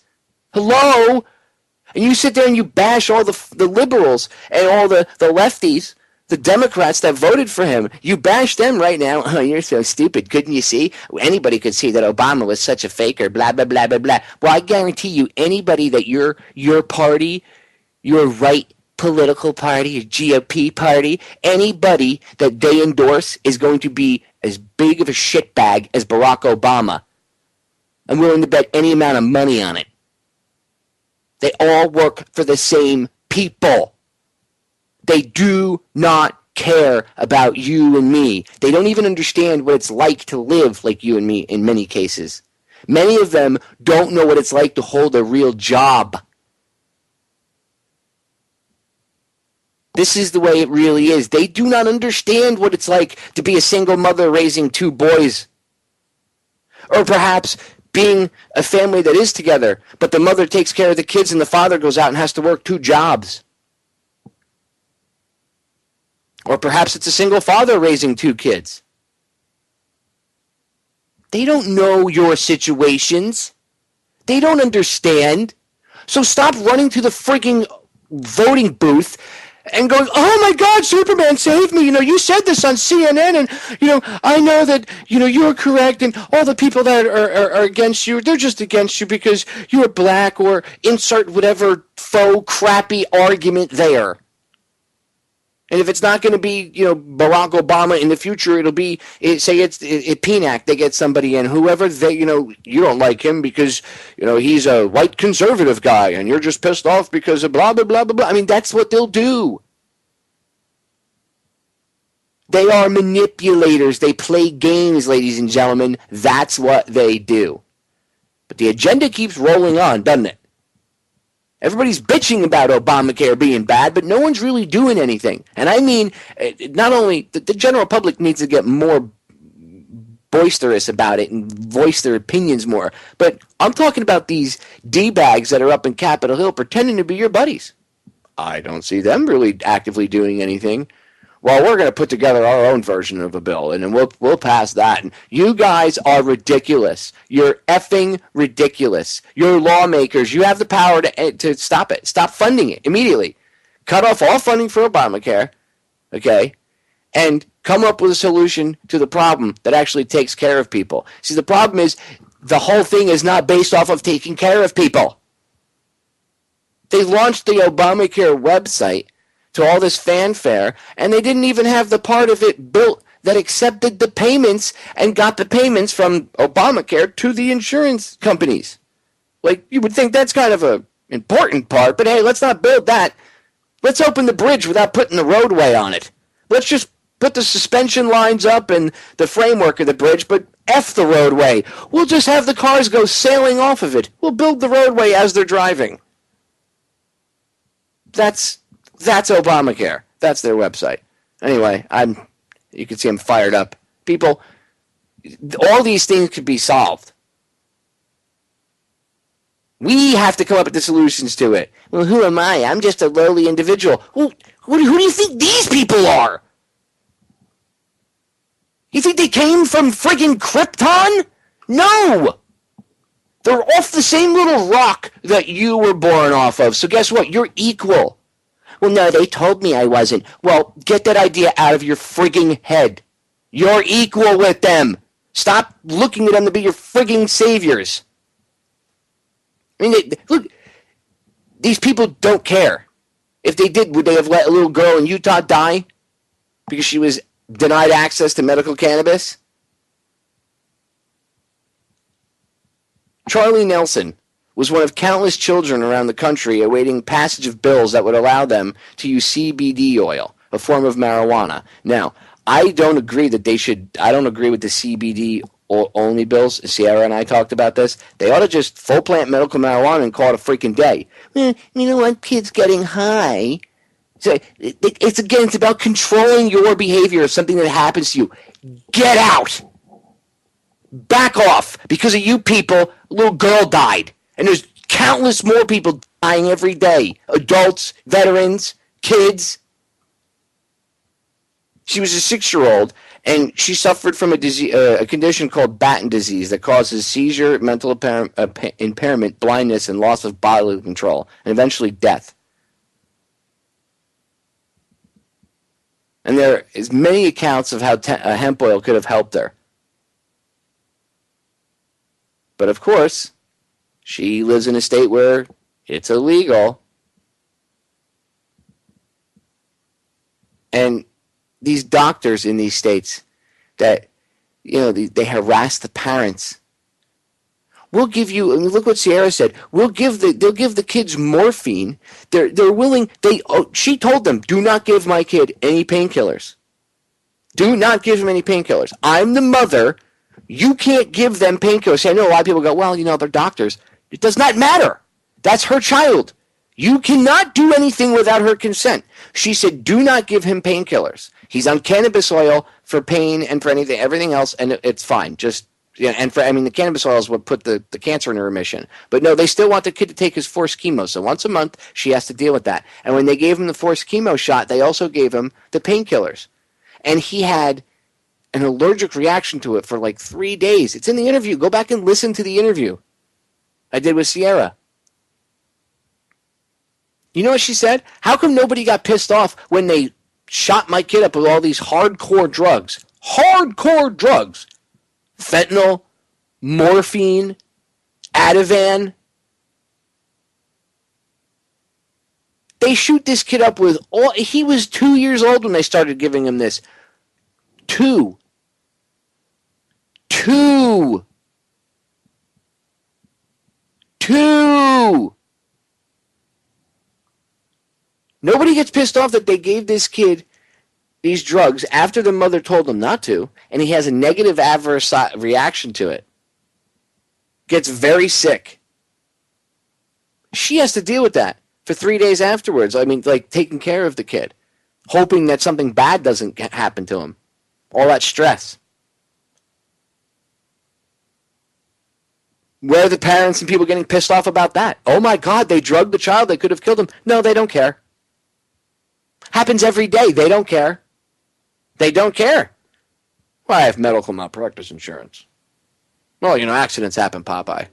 Hello? And you sit there and you bash all the liberals and all the lefties, the Democrats that voted for him. You bash them right now. Oh, you're so stupid. Couldn't you see? Anybody could see that Obama was such a faker, blah, blah, blah, blah, blah. Well, I guarantee you, anybody that your party, your right political party, your GOP party, anybody that they endorse is going to be as big of a shitbag as Barack Obama. I'm willing to bet any amount of money on it. They all work for the same people. They do not care about you and me. They don't even understand what it's like to live like you and me in many cases. Many of them don't know what it's like to hold a real job. This is the way it really is. They do not understand what it's like to be a single mother raising two boys. Or perhaps being a family that is together, but the mother takes care of the kids and the father goes out and has to work two jobs. Or perhaps it's a single father raising two kids. They don't know your situations. They don't understand. So stop running to the freaking voting booth and going, oh my God, Superman saved me. You said this on CNN and, I know that, you're correct and all the people that are against you, they're just against you because you're black or insert whatever faux crappy argument there. And if it's not going to be, Barack Obama in the future, it'll be, say it's PNAC, they get somebody in, whoever they, you don't like him because, he's a white conservative guy and you're just pissed off because of blah, blah, blah, blah, blah. I mean, that's what they'll do. They are manipulators. They play games, ladies and gentlemen. That's what they do. But the agenda keeps rolling on, doesn't it? Everybody's bitching about Obamacare being bad, but no one's really doing anything. And I mean, not only the general public needs to get more boisterous about it and voice their opinions more, but I'm talking about these D-bags that are up in Capitol Hill pretending to be your buddies. I don't see them really actively doing anything. Well, we're going to put together our own version of a bill, and then we'll pass that. And you guys are ridiculous. You're effing ridiculous. You're lawmakers. You have the power to stop it. Stop funding it immediately. Cut off all funding for Obamacare, okay, and come up with a solution to the problem that actually takes care of people. See, the problem is the whole thing is not based off of taking care of people. They launched the Obamacare website to all this fanfare, and they didn't even have the part of it built that accepted the payments and got the payments from Obamacare to the insurance companies. Like, you would think that's kind of a important part, but hey, let's not build that. Let's open the bridge without putting the roadway on it. Let's just put the suspension lines up and the framework of the bridge, but F the roadway. We'll just have the cars go sailing off of it. We'll build the roadway as they're driving. That's Obamacare. That's their website. Anyway, you can see I'm fired up. People, all these things could be solved. We have to come up with the solutions to it. Well, who am I? I'm just a lowly individual. Well, who do you think these people are? You think they came from friggin' Krypton? No! They're off the same little rock that you were born off of. So guess what? You're equal. Well, no, they told me I wasn't. Well, get that idea out of your frigging head. You're equal with them. Stop looking at them to be your frigging saviors. I mean, look, these people don't care. If they did, would they have let a little girl in Utah die because she was denied access to medical cannabis? Charlie Nelson was one of countless children around the country awaiting passage of bills that would allow them to use CBD oil, a form of marijuana. Now, I don't agree that they should. I don't agree with the CBD only bills. Sierra and I talked about this. They ought to just full plant medical marijuana and call it a freaking day. You know what? Kids getting high. So it's about controlling your behavior if something that happens to you. Get out. Back off. Because of you people, a little girl died. And there's countless more people dying every day. Adults, veterans, kids. She was a 6-year-old, and she suffered from a condition called Batten disease that causes seizure, mental impairment, blindness, and loss of bodily control, and eventually death. And there is many accounts of how hemp oil could have helped her. But of course, she lives in a state where it's illegal. And these doctors in these states that, they harass the parents. We'll give you, look what Sierra said, they'll give the kids morphine. They're willing, she told them, do not give my kid any painkillers. Do not give him any painkillers. I'm the mother. You can't give them painkillers. See, I know a lot of people go, well, they're doctors. It does not matter. That's her child. You cannot do anything without her consent. She said, do not give him painkillers. He's on cannabis oil for pain and for everything else, and it's fine. The cannabis oil is what put the cancer in remission. But no, they still want the kid to take his forced chemo. So once a month, she has to deal with that. And when they gave him the forced chemo shot, they also gave him the painkillers. And he had an allergic reaction to it for like 3 days. It's in the interview. Go back and listen to the interview I did with Sierra. You know what she said? How come nobody got pissed off when they shot my kid up with all these hardcore drugs? Hardcore drugs. Fentanyl, morphine, Ativan. They shoot this kid up with all... He was 2 years old when they started giving him this. Two. Nobody gets pissed off that they gave this kid these drugs after the mother told him not to, and he has a negative adverse reaction to it. Gets very sick. She has to deal with that for 3 days afterwards. Taking care of the kid, hoping that something bad doesn't happen to him. All that stress. Where are the parents and people getting pissed off about that? Oh my God, they drugged the child. They could have killed him. No, they don't care. Happens every day. They don't care. They don't care. Well, I have medical malpractice insurance. Well, accidents happen, Popeye.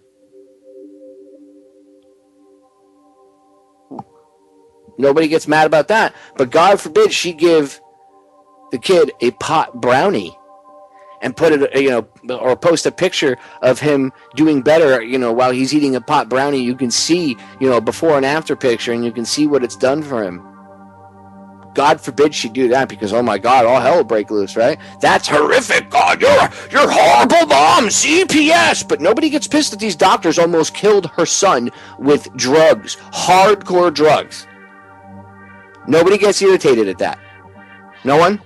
Nobody gets mad about that. But God forbid she give the kid a pot brownie and put it, or post a picture of him doing better, while he's eating a pot brownie. You can see, before and after picture, and you can see what it's done for him. God forbid she do that, because, oh my God, all hell will break loose, right? That's horrific. God, you're horrible mom, CPS. But nobody gets pissed that these doctors almost killed her son with drugs, hardcore drugs. Nobody gets irritated at that. No one?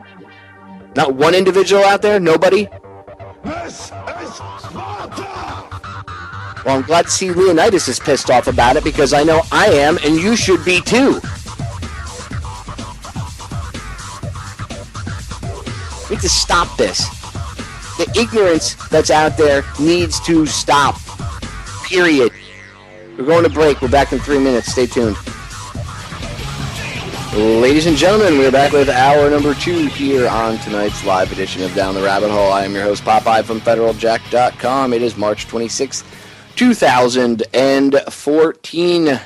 Not one individual out there? Nobody? This is Sparta! Well, I'm glad to see Leonidas is pissed off about it, because I know I am, and you should be too. We need to stop this. The ignorance that's out there needs to stop. Period. We're going to break. We're back in 3 minutes. Stay tuned. Ladies and gentlemen, we're back with hour number 2 here on tonight's live edition of Down the Rabbit Hole. I am your host, Popeye from FederalJack.com. It is March 26th, 2014.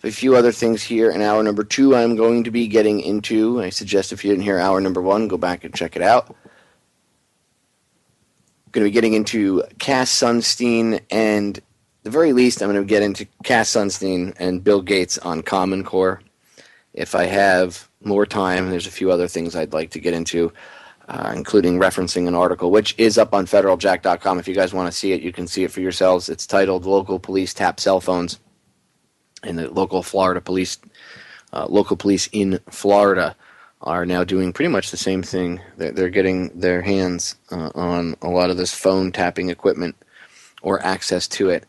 A few other things here in hour number 2 I'm going to be getting into. I suggest if you didn't hear hour number 1, go back and check it out. I'm going to be getting into Cass Sunstein, and at the very least I'm going to get into Cass Sunstein and Bill Gates on Common Core. If I have more time, there's a few other things I'd like to get into, including referencing an article, which is up on federaljack.com. If you guys want to see it, you can see it for yourselves. It's titled "Local Police Tap Cell Phones." And the local police in Florida are now doing pretty much the same thing. They're getting their hands on a lot of this phone tapping equipment or access to it,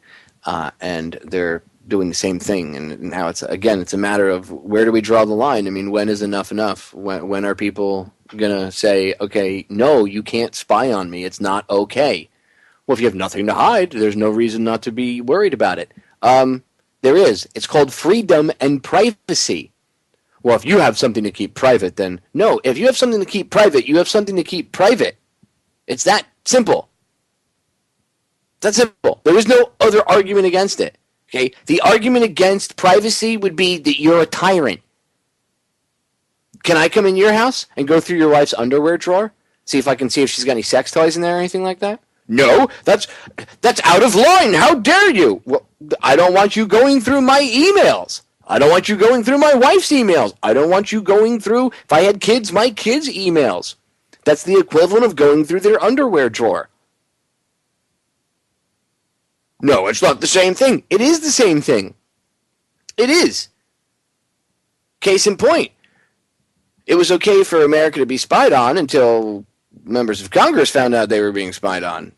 and they're doing the same thing. And now it's a matter of where do we draw the line? I mean, when is enough enough? When are people going to say, okay, no, you can't spy on me. It's not okay. Well, if you have nothing to hide, there's no reason not to be worried about it. There is. It's called freedom and privacy. Well, if you have something to keep private, then no. If you have something to keep private, you have something to keep private. It's that simple. That's simple. There is no other argument against it. Okay? The argument against privacy would be that you're a tyrant. Can I come in your house and go through your wife's underwear drawer? See if I can see if she's got any sex toys in there or anything like that? No, that's out of line. How dare you? Well, I don't want you going through my emails. I don't want you going through my wife's emails. I don't want you going through, if I had kids, my kids' emails. That's the equivalent of going through their underwear drawer. No, it's not the same thing. It is the same thing. It is. Case in point. It was okay for America to be spied on until members of Congress found out they were being spied on.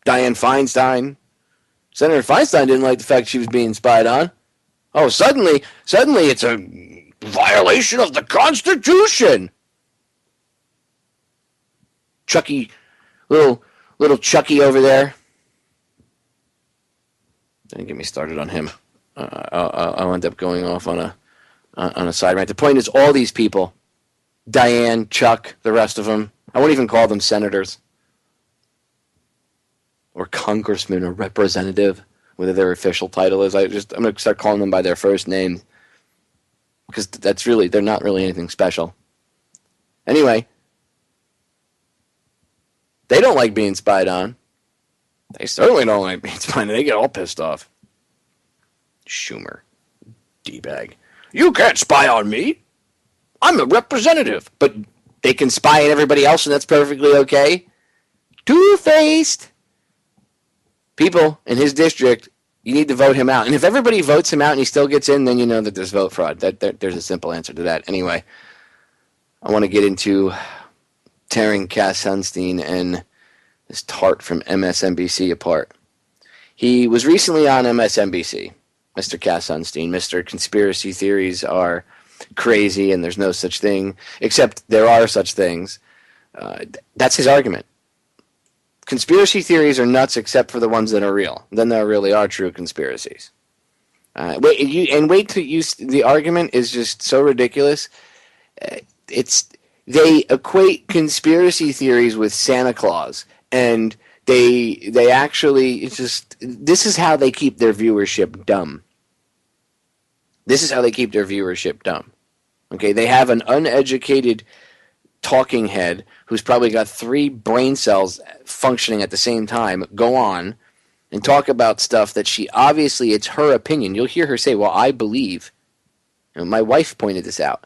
Dianne Feinstein. Senator Feinstein didn't like the fact she was being spied on. Oh, suddenly it's a violation of the Constitution. Chucky, little Chucky over there. Don't get me started on him. I'll end up going off on a side rant. The point is, all these people, Diane, Chuck, the rest of them, I won't even call them senators or congressman or representative, whether their official title is. I'm going to start calling them by their first name because they're not really anything special. Anyway, they don't like being spied on. They certainly don't like being spied on. They get all pissed off. Schumer, D-bag. You can't spy on me. I'm a representative. But they can spy on everybody else and that's perfectly okay? Two-faced. People in his district, you need to vote him out. And if everybody votes him out and he still gets in, then you know that there's vote fraud. There's a simple answer to that. Anyway, I want to get into tearing Cass Sunstein and this tart from MSNBC apart. He was recently on MSNBC, Mr. Cass Sunstein. Mr. Conspiracy theories are crazy and there's no such thing, except there are such things. That's his argument. Conspiracy theories are nuts except for the ones that are real. Then there really are true conspiracies. Wait till you. The argument is just so ridiculous. They equate conspiracy theories with Santa Claus, and they actually this is how they keep their viewership dumb. This is how they keep their viewership dumb. Okay, they have an uneducated talking head who's probably got 3 brain cells functioning at the same time go on and talk about stuff that it's her opinion. You'll hear her say, well, I believe. My wife pointed this out.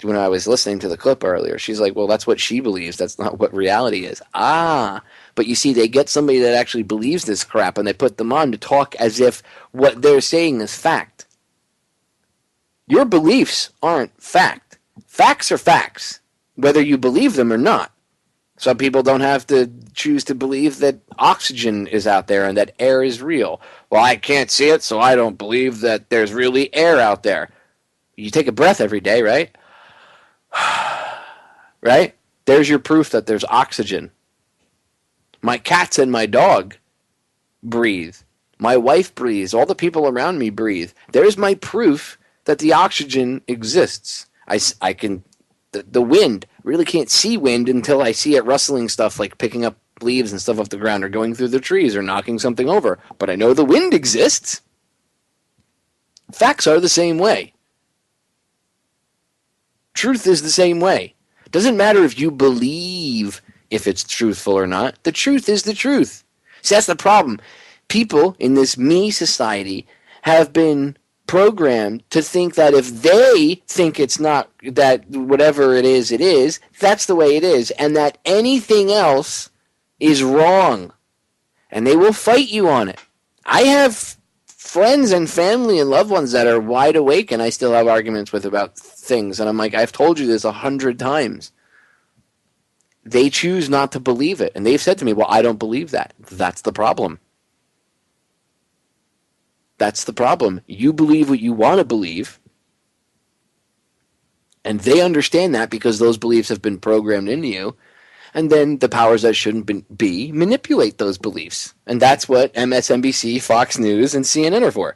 When I was listening to the clip earlier, she's like, well, that's what she believes. That's not what reality is. But you see, they get somebody that actually believes this crap and they put them on to talk as if what they're saying is fact. Your beliefs aren't fact. Facts are facts, whether you believe them or not. Some people don't have to choose to believe that oxygen is out there and that air is real. Well, I can't see it, so I don't believe that there's really air out there. You take a breath every day, right? Right? There's your proof that there's oxygen. My cats and my dog breathe. My wife breathes. All the people around me breathe. There's my proof that the oxygen exists. I can... The wind, really can't see wind until I see it rustling stuff like picking up leaves and stuff off the ground or going through the trees or knocking something over. But I know the wind exists. Facts are the same way. Truth is the same way. Doesn't matter if you believe if it's truthful or not. The truth is the truth. See, that's the problem. People in this me society have been programmed to think that if they think it's not, that whatever it is, that's the way it is, and that anything else is wrong. And they will fight you on it. I have friends and family and loved ones that are wide awake and I still have arguments with about things. And I'm like, I've told you this 100 times. They choose not to believe it. And they've said to me, well, I don't believe that. That's the problem. That's the problem. You believe what you want to believe. And they understand that because those beliefs have been programmed into you. And then the powers that shouldn't be manipulate those beliefs. And that's what MSNBC, Fox News, and CNN are for.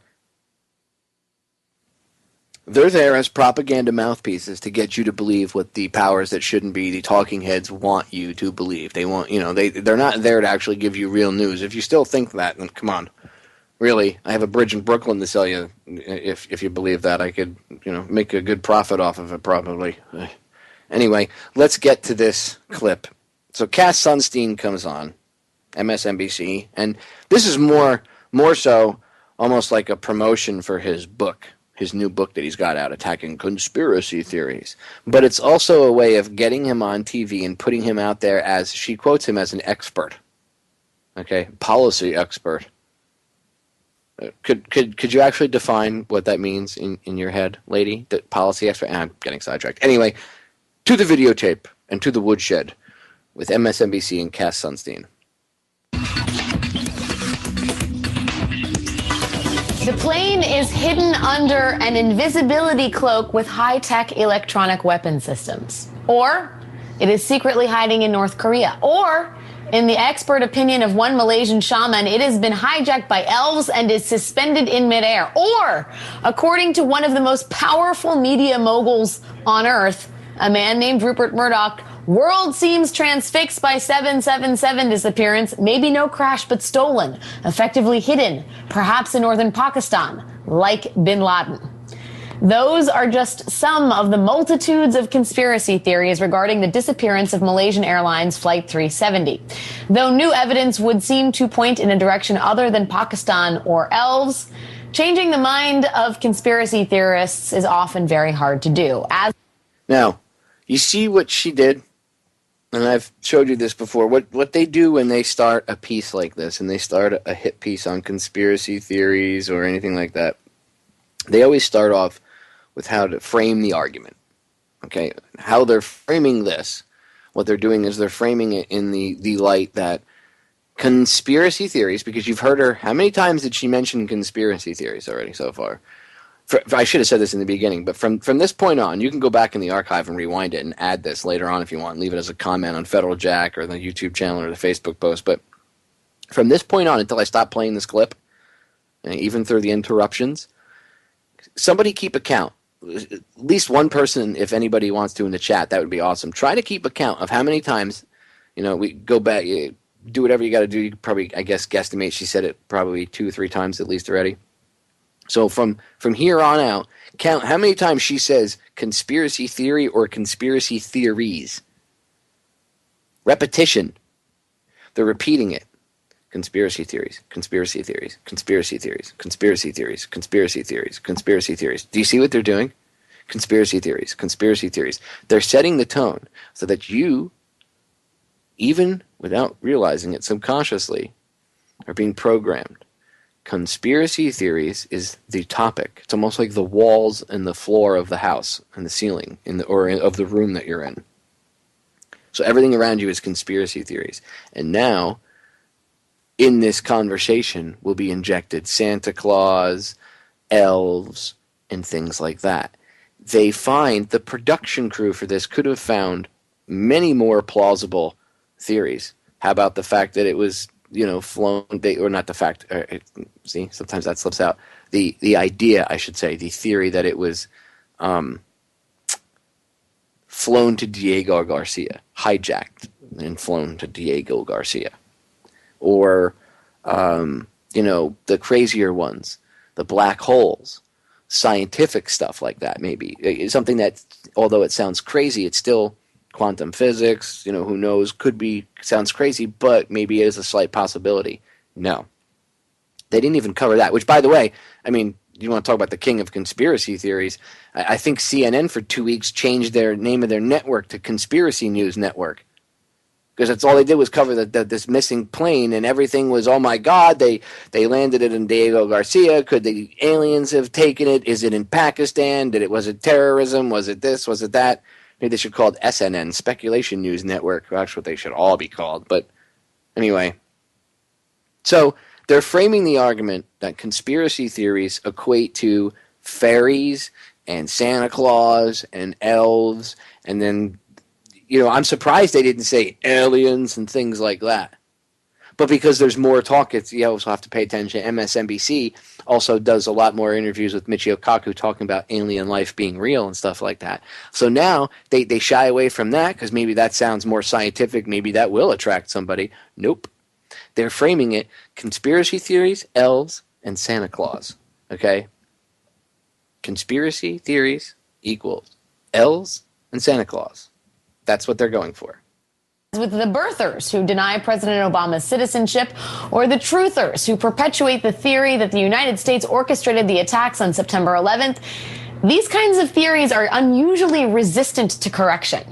They're there as propaganda mouthpieces to get you to believe what the powers that shouldn't be, the talking heads, want you to believe. They want, they're not there to actually give you real news. If you still think that, then come on. Really, I have a bridge in Brooklyn to sell you. If you believe that, I could, make a good profit off of it probably. Anyway, let's get to this clip. So Cass Sunstein comes on, MSNBC, and this is more so almost like a promotion for his book, his new book that he's got out, Attacking Conspiracy Theories. But it's also a way of getting him on TV and putting him out there as, she quotes him as an expert, okay, policy expert. Could you actually define what that means in your head, lady? The policy expert? I'm getting sidetracked. Anyway, to the videotape and to the woodshed with MSNBC and Cass Sunstein. The plane is hidden under an invisibility cloak with high-tech electronic weapon systems. Or it is secretly hiding in North Korea. Or, in the expert opinion of one Malaysian shaman, it has been hijacked by elves and is suspended in midair. Or, according to one of the most powerful media moguls on Earth, a man named Rupert Murdoch, world seems transfixed by 777 disappearance, maybe no crash but stolen, effectively hidden, perhaps in northern Pakistan, like bin Laden. Those are just some of the multitudes of conspiracy theories regarding the disappearance of Malaysian Airlines Flight 370. Though new evidence would seem to point in a direction other than Pakistan or elves, changing the mind of conspiracy theorists is often very hard to do. Now, you see what she did? And I've showed you this before. What they do when they start a piece like this, and they start a hit piece on conspiracy theories or anything like that, they always start off with how to frame the argument. Okay? How they're framing this, what they're doing is they're framing it in the light that conspiracy theories, because you've heard her, how many times did she mention conspiracy theories already so far? I should have said this in the beginning, but from this point on, you can go back in the archive and rewind it and add this later on if you want. Leave it as a comment on Federal Jack or the YouTube channel or the Facebook post. But from this point on until I stop playing this clip, and even through the interruptions, somebody keep account. At least one person, if anybody wants to in the chat, that would be awesome. Try to keep account of how many times, we go back, do whatever you got to do. You probably, I guess, guesstimate she said it probably 2 or 3 times at least already. So from here on out, count how many times she says conspiracy theory or conspiracy theories. Repetition. They're repeating it. Conspiracy theories, conspiracy theories, conspiracy theories, conspiracy theories, conspiracy theories, conspiracy theories. Do you see what they're doing? Conspiracy theories, conspiracy theories. They're setting the tone so that you, even without realizing it subconsciously, are being programmed. Conspiracy theories is the topic. It's almost like the walls and the floor of the house and the ceiling of the room that you're in. So everything around you is conspiracy theories. And now, in this conversation, will be injected Santa Claus, elves, and things like that. They find the production crew for this could have found many more plausible theories. How about the fact that it was flown, or not the fact, see, sometimes that slips out. The idea, I should say, the theory that it was flown to Diego Garcia, hijacked and flown to Diego Garcia. Or, the crazier ones, the black holes, scientific stuff like that, maybe. It's something that, although it sounds crazy, it's still quantum physics, who knows, sounds crazy, but maybe it is a slight possibility. No. They didn't even cover that, which, by the way, you want to talk about the king of conspiracy theories. I think CNN for 2 weeks changed their name of their network to Conspiracy News Network. Because that's all they did was cover this missing plane, and everything was, oh my God, they landed it in Diego Garcia. Could the aliens have taken it? Is it in Pakistan? Was it terrorism? Was it this? Was it that? Maybe they should call it SNN, Speculation News Network. That's what they should all be called. But anyway. So they're framing the argument that conspiracy theories equate to fairies and Santa Claus and elves, and then I'm surprised they didn't say aliens and things like that. But because there's more talk, you also have to pay attention. MSNBC also does a lot more interviews with Michio Kaku talking about alien life being real and stuff like that. So now they shy away from that because maybe that sounds more scientific. Maybe that will attract somebody. Nope. They're framing it conspiracy theories, elves, and Santa Claus. Okay? Conspiracy theories equals elves and Santa Claus. That's what they're going for. With the birthers who deny President Obama's citizenship, or the truthers who perpetuate the theory that the United States orchestrated the attacks on September 11th, these kinds of theories are unusually resistant to correction.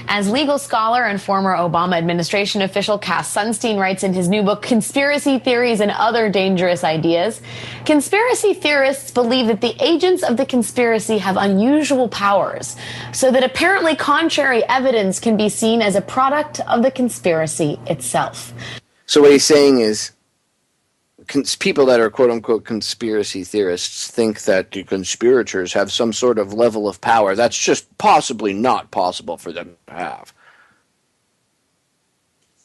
As legal scholar and former Obama administration official Cass Sunstein writes in his new book, Conspiracy Theories and Other Dangerous Ideas, conspiracy theorists believe that the agents of the conspiracy have unusual powers, so that apparently contrary evidence can be seen as a product of the conspiracy itself. So what he's saying is, people that are quote-unquote conspiracy theorists think that the conspirators have some sort of level of power that's just possibly not possible for them to have.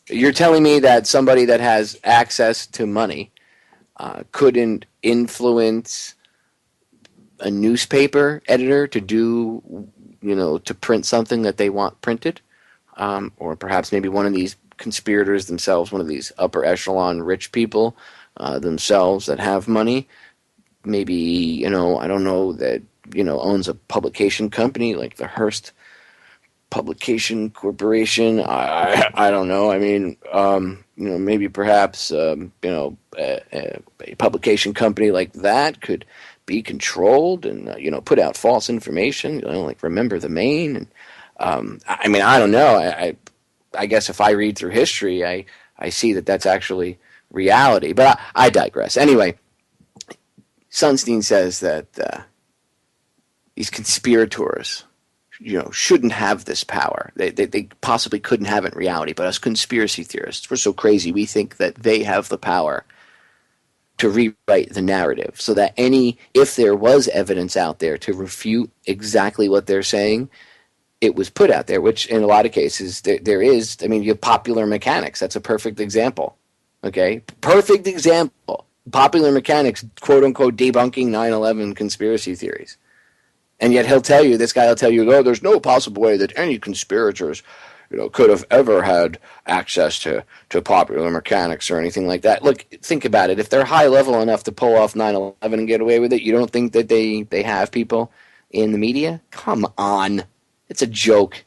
You're telling me that somebody that has access to money couldn't influence a newspaper editor to do, to print something that they want printed? Or perhaps maybe one of these conspirators themselves, one of these upper echelon rich people themselves that have money, maybe, I don't know, that, owns a publication company like the Hearst Publication Corporation. I don't know. Maybe perhaps, a publication company like that could be controlled and, put out false information, like Remember the Maine. And, I don't know. I guess if I read through history, I see that that's actually reality, but I digress. Anyway, Sunstein says that these conspirators, shouldn't have this power. They possibly couldn't have it in reality, but us conspiracy theorists, we're so crazy, we think that they have the power to rewrite the narrative so that if there was evidence out there to refute exactly what they're saying, it was put out there, which in a lot of cases there is. You have Popular Mechanics. That's a perfect example. Okay, perfect example. Popular Mechanics, quote-unquote, debunking 9/11 conspiracy theories. And yet this guy will tell you, oh, there's no possible way that any conspirators, could have ever had access to Popular Mechanics or anything like that. Look, think about it. If they're high level enough to pull off 9/11 and get away with it, you don't think that they have people in the media? Come on. It's a joke.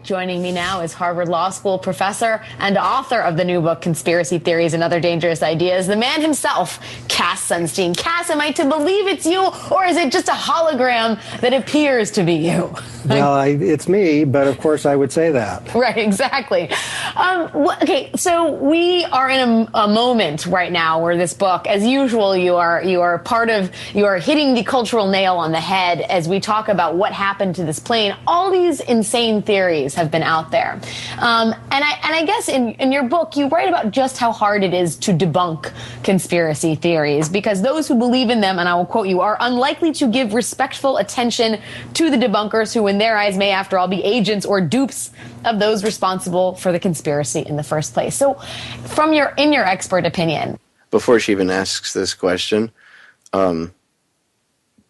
Joining me now is Harvard Law School professor and author of the new book, Conspiracy Theories and Other Dangerous Ideas, the man himself, Cass Sunstein. Cass, am I to believe it's you, or is it just a hologram that appears to be you? Well, it's me, but of course I would say that. Right, exactly. Okay, so we are in a moment right now where this book, as usual, you are hitting the cultural nail on the head as we talk about what happened to this plane. All these insane theories have been out there. And I guess in your book, you write about just how hard it is to debunk conspiracy theories, because those who believe in them, and I will quote you, are unlikely to give respectful attention to the debunkers who in their eyes may, after all, be agents or dupes of those responsible for the conspiracy in the first place. So in your expert opinion. Before she even asks this question,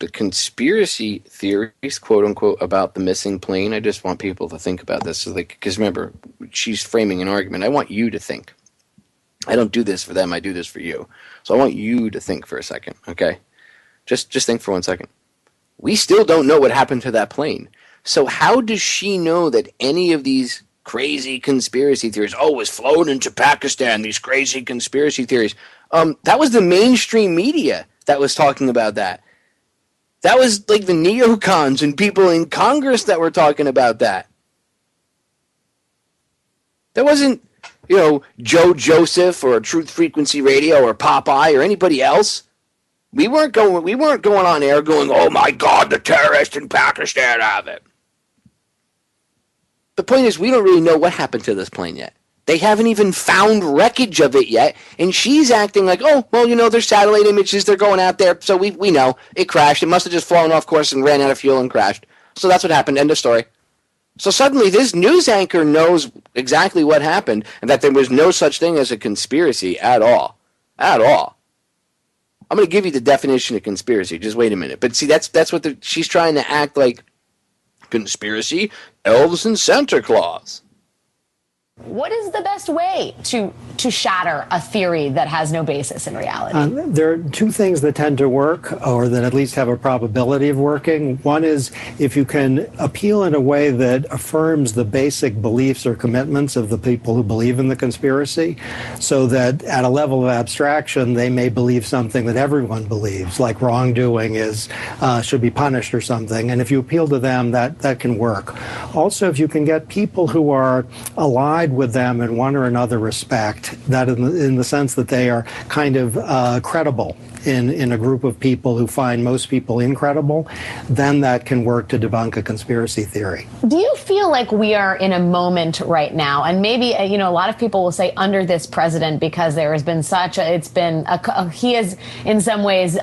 the conspiracy theories, quote unquote, about the missing plane, I just want people to think about this. So because remember, she's framing an argument. I want you to think. I don't do this for them. I do this for you. So I want you to think for a second, okay? Just think for 1 second. We still don't know what happened to that plane. So how does she know that any of these crazy conspiracy theories, it was flown into Pakistan, these crazy conspiracy theories. That was the mainstream media that was talking about that. That was like the neocons and people in Congress that were talking about that. That wasn't, Joe Joseph or Truth Frequency Radio or Popeye or anybody else. We weren't going on air going, oh my God, the terrorists in Pakistan have it. The point is, we don't really know what happened to this plane yet. They haven't even found wreckage of it yet, and she's acting like, there's satellite images, they're going out there, so we know. It crashed. It must have just flown off course and ran out of fuel and crashed. So that's what happened. End of story. So suddenly this news anchor knows exactly what happened and that there was no such thing as a conspiracy at all. At all. I'm going to give you the definition of conspiracy. Just wait a minute. But see, that's what she's trying to act like. Conspiracy, elves and Santa Claus. What is the best way to shatter a theory that has no basis in reality? There are two things that tend to work, or that at least have a probability of working. One is if you can appeal in a way that affirms the basic beliefs or commitments of the people who believe in the conspiracy, so that at a level of abstraction they may believe something that everyone believes, like wrongdoing should be punished or something. And if you appeal to them, that can work. Also, if you can get people who are allied with them in one or another respect, that in the sense that they are kind of credible in a group of people who find most people incredible, then that can work to debunk a conspiracy theory. Do you feel like we are in a moment right now, and maybe, a lot of people will say under this president, because there has been he has in some ways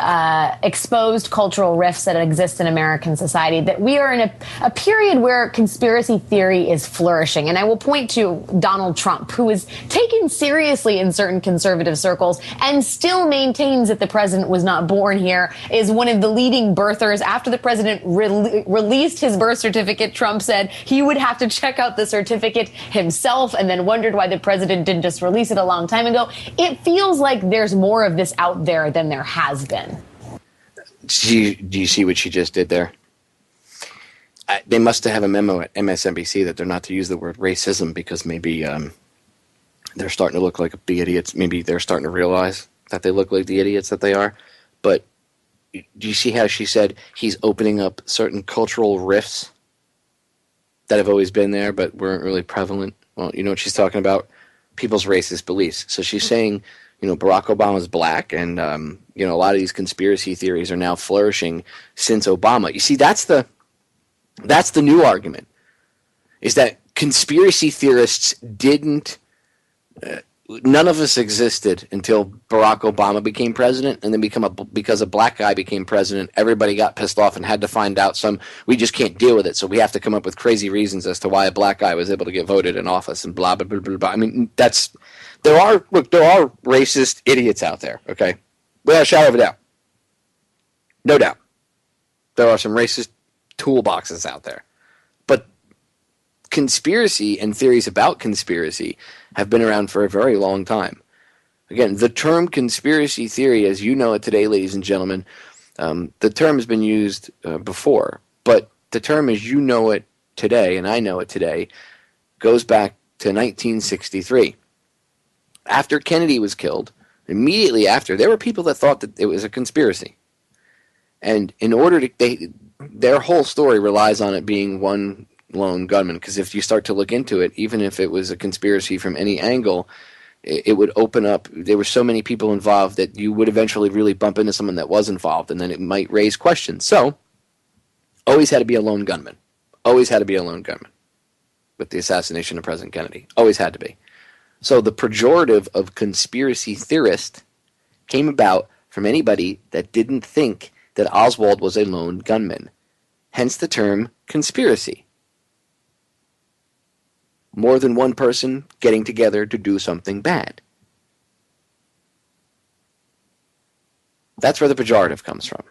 exposed cultural rifts that exist in American society, that we are in a period where conspiracy theory is flourishing. And I will point to Donald Trump, who is taken seriously in certain conservative circles and still maintains that the president was not born here, is one of the leading birthers. After the president released his birth certificate, Trump said he would have to check out the certificate himself, and then wondered why the president didn't just release it a long time ago. It feels like there's more of this out there than there has been. Do you see what she just did there? They must have a memo at MSNBC that they're not to use the word racism, because maybe they're starting to look like the idiots. Maybe they're starting to realize that they look like the idiots that they are. But do you see how she said he's opening up certain cultural rifts that have always been there but weren't really prevalent? Well, you know what she's talking about? People's racist beliefs. So she's saying, Barack Obama's black, and a lot of these conspiracy theories are now flourishing since Obama. You see, that's the new argument, is that conspiracy theorists didn't none of us existed until Barack Obama became president, and then because a black guy became president, everybody got pissed off and had to find out we just can't deal with it, so we have to come up with crazy reasons as to why a black guy was able to get voted in office and blah, blah, blah, blah, blah. I mean, there are racist idiots out there, okay? Without a shadow of a doubt. No doubt. There are some racist toolboxes out there. But conspiracy and theories about conspiracy have been around for a very long time. Again, the term conspiracy theory, as you know it today, ladies and gentlemen, the term has been used before, but the term as you know it today, and I know it today, goes back to 1963. After Kennedy was killed, immediately after, there were people that thought that it was a conspiracy. And in order to... their whole story relies on it being one lone gunman, because if you start to look into it, even if it was a conspiracy from any angle, it would open up. There were so many people involved that you would eventually really bump into someone that was involved, and then it might raise questions. So, always had to be a lone gunman. Always had to be a lone gunman with the assassination of President Kennedy. Always had to be. So the pejorative of conspiracy theorist came about from anybody that didn't think that Oswald was a lone gunman. Hence the term conspiracy. More than one person getting together to do something bad. That's where the pejorative comes from.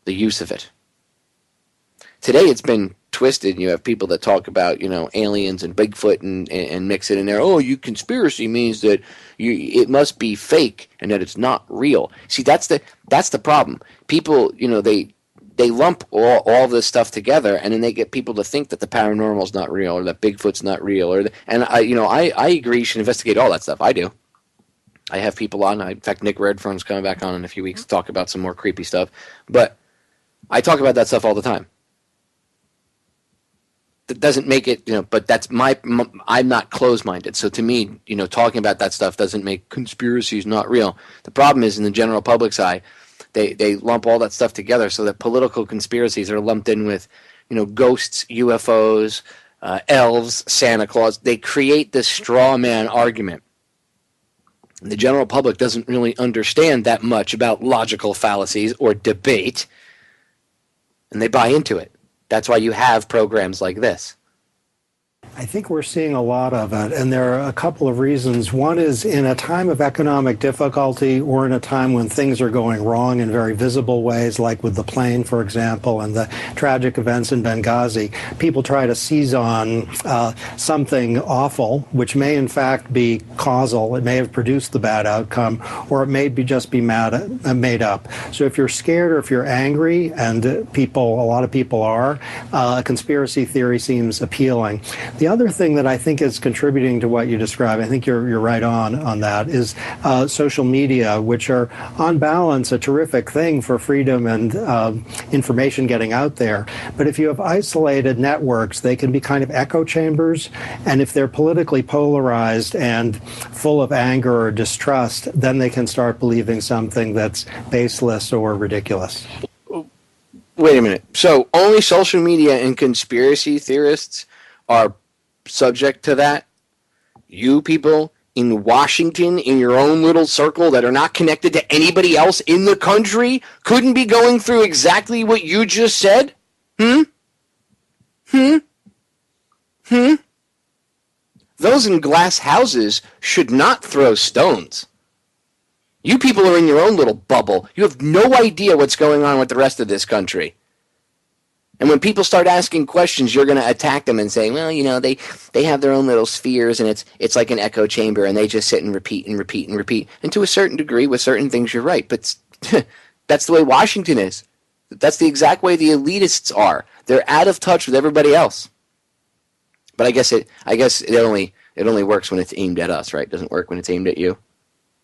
the use of it. Today it's been twisted. You have people that talk about, aliens and Bigfoot and mix it in there. Oh, conspiracy means that it must be fake and that it's not real. See, that's the problem. People, they lump all this stuff together, and then they get people to think that the paranormal is not real or that Bigfoot's not real. I agree you should investigate all that stuff. I do. I have people on. In fact, Nick Redfern's coming back on in a few weeks to talk about some more creepy stuff. But I talk about that stuff all the time. That doesn't make it, but that's I'm not closed-minded. So to me, talking about that stuff doesn't make conspiracies not real. The problem is in the general public's eye, they lump all that stuff together so that political conspiracies are lumped in with, ghosts, UFOs, elves, Santa Claus. They create this straw man argument. And the general public doesn't really understand that much about logical fallacies or debate, and they buy into it. That's why you have programs like this. I think we're seeing a lot of it, and there are a couple of reasons. One is in a time of economic difficulty or in a time when things are going wrong in very visible ways, like with the plane, for example, and the tragic events in Benghazi, people try to seize on something awful, which may in fact be causal. It may have produced the bad outcome, or it may just be made up. So if you're scared or if you're angry, and a lot of people are, a conspiracy theory seems appealing. The other thing that I think is contributing to what you describe, I think you're right on that, is social media, which are on balance a terrific thing for freedom and information getting out there. But if you have isolated networks, they can be kind of echo chambers. And if they're politically polarized and full of anger or distrust, then they can start believing something that's baseless or ridiculous. Wait a minute. So only social media and conspiracy theorists are subject to that? You people in Washington, in your own little circle that are not connected to anybody else in the country, couldn't be going through exactly what you just said? Those in glass houses should not throw stones. You people are in your own little bubble. You have no idea what's going on with the rest of this country. And when people start asking questions, you're going to attack them and say, well, they have their own little spheres, and it's like an echo chamber, and they just sit and repeat and repeat and repeat. And to a certain degree, with certain things, you're right. But that's the way Washington is. That's the exact way the elitists are. They're out of touch with everybody else. But I guess it only works when it's aimed at us, right? It doesn't work when it's aimed at you.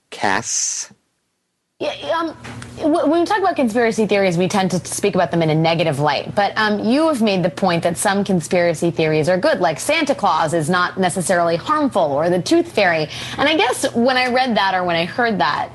Cass? Yeah, when we talk about conspiracy theories, we tend to speak about them in a negative light. But you have made the point that some conspiracy theories are good, like Santa Claus is not necessarily harmful, or the Tooth Fairy. And I guess when I read that or when I heard that,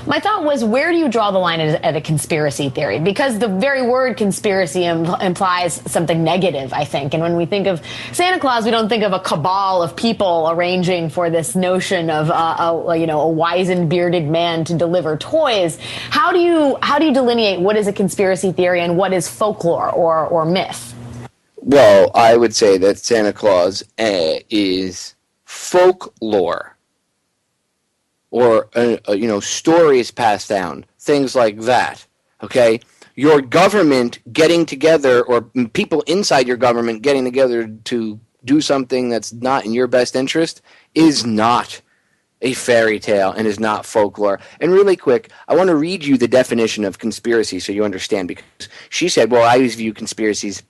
my thought was, where do you draw the line at a conspiracy theory? Because the very word conspiracy implies something negative, I think. And when we think of Santa Claus, we don't think of a cabal of people arranging for this notion of a wizened, bearded man to deliver toys. How do you delineate what is a conspiracy theory and what is folklore or myth? Well, I would say that Santa Claus is folklore, or stories passed down, things like that. Okay, your government getting together, or people inside your government getting together to do something that's not in your best interest, is not a fairy tale and is not folklore. And really quick, I want to read you the definition of conspiracy so you understand, because she said, well, I always view conspiracies,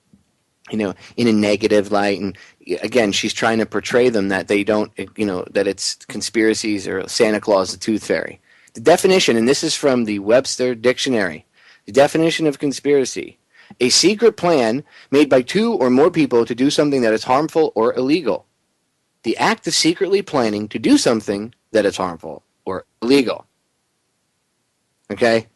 in a negative light. And again, she's trying to portray them that they don't, that it's conspiracies or Santa Claus, the Tooth Fairy. The definition, and this is from the Webster Dictionary, the definition of conspiracy: a secret plan made by two or more people to do something that is harmful or illegal. The act of secretly planning to do something that is harmful or illegal. Okay?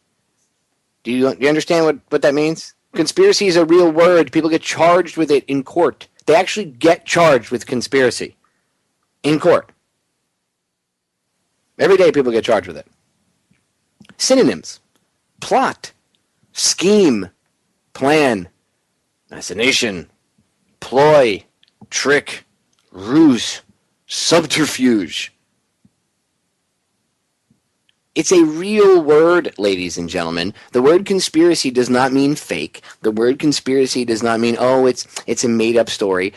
Do you understand what that means? Conspiracy is a real word. People get charged with it in court. They actually get charged with conspiracy in court. Every day people get charged with it. Synonyms: plot, scheme, plan, machination, ploy, trick, ruse, subterfuge. It's a real word, ladies and gentlemen. The word conspiracy does not mean fake. The word conspiracy does not mean, oh, it's a made-up story.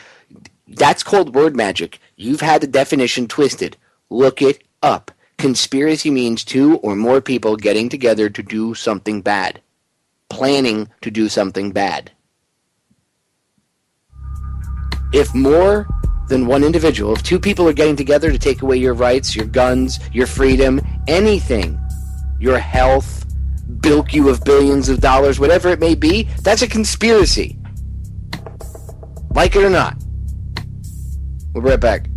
That's called word magic. You've had the definition twisted. Look it up. Conspiracy means two or more people getting together to do something bad. Planning to do something bad. If more than one individual, if two people are getting together to take away your rights, your guns, your freedom, anything, your health, bilk you of billions of dollars, whatever it may be, that's a conspiracy. Like it or not. We'll be right back.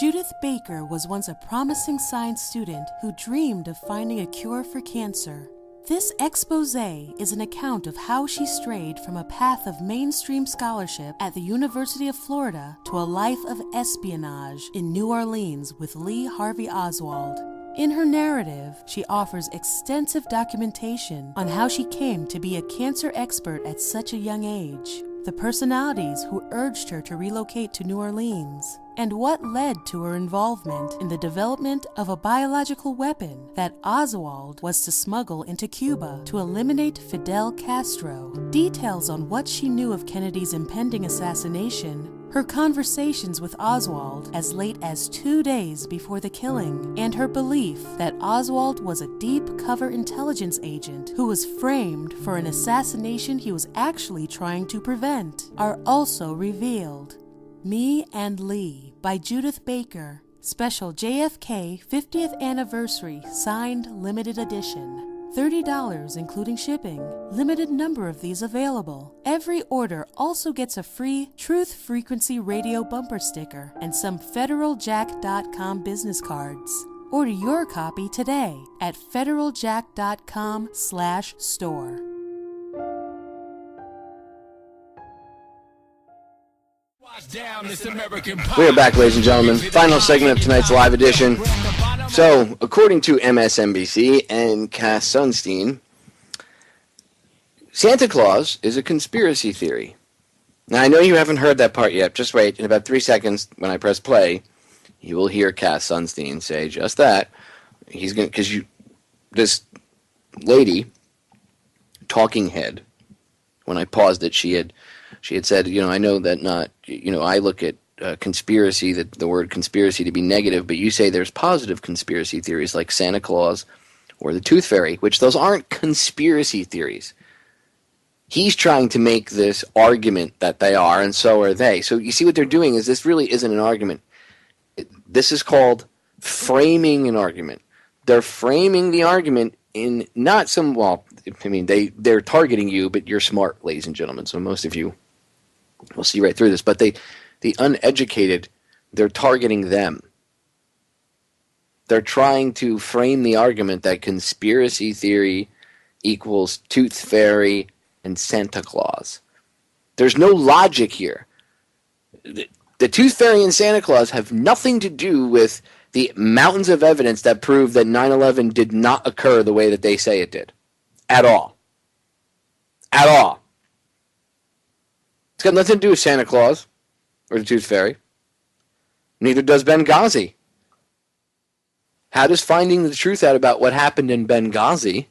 Judith Baker was once a promising science student who dreamed of finding a cure for cancer. This expose is an account of how she strayed from a path of mainstream scholarship at the University of Florida to a life of espionage in New Orleans with Lee Harvey Oswald. In her narrative, she offers extensive documentation on how she came to be a cancer expert at such a young age, the personalities who urged her to relocate to New Orleans, and what led to her involvement in the development of a biological weapon that Oswald was to smuggle into Cuba to eliminate Fidel Castro. Details on what she knew of Kennedy's impending assassination, her conversations with Oswald as late as 2 days before the killing, and her belief that Oswald was a deep-cover intelligence agent who was framed for an assassination he was actually trying to prevent, are also revealed. Me and Lee by Judith Baker. Special JFK 50th Anniversary Signed Limited Edition. $30 including shipping. Limited number of these available. Every order also gets a free Truth Frequency Radio bumper sticker and some federaljack.com business cards. Order your copy today at federaljack.com/store. We are back, ladies and gentlemen. Final segment of tonight's live edition. So, according to MSNBC and Cass Sunstein, Santa Claus is a conspiracy theory. Now, I know you haven't heard that part yet. Just wait. In about 3 seconds, when I press play, you will hear Cass Sunstein say just that. He's going because this lady, talking head, when I paused it, she had said, I know that not, I look at conspiracy, the word conspiracy to be negative, but you say there's positive conspiracy theories like Santa Claus or the Tooth Fairy, which those aren't conspiracy theories. He's trying to make this argument that they are, and so are they. So you see what they're doing is this really isn't an argument. This is called framing an argument. They're framing the argument in not some, they're targeting you, but you're smart, ladies and gentlemen, so most of you will see right through this. But the uneducated, they're targeting them. They're trying to frame the argument that conspiracy theory equals Tooth Fairy and Santa Claus. There's no logic here. The Tooth Fairy and Santa Claus have nothing to do with the mountains of evidence that prove that 9/11 did not occur the way that they say it did. At all. At all. It's got nothing to do with Santa Claus or the Tooth Fairy. Neither does Benghazi. How does finding the truth out about what happened in Benghazi,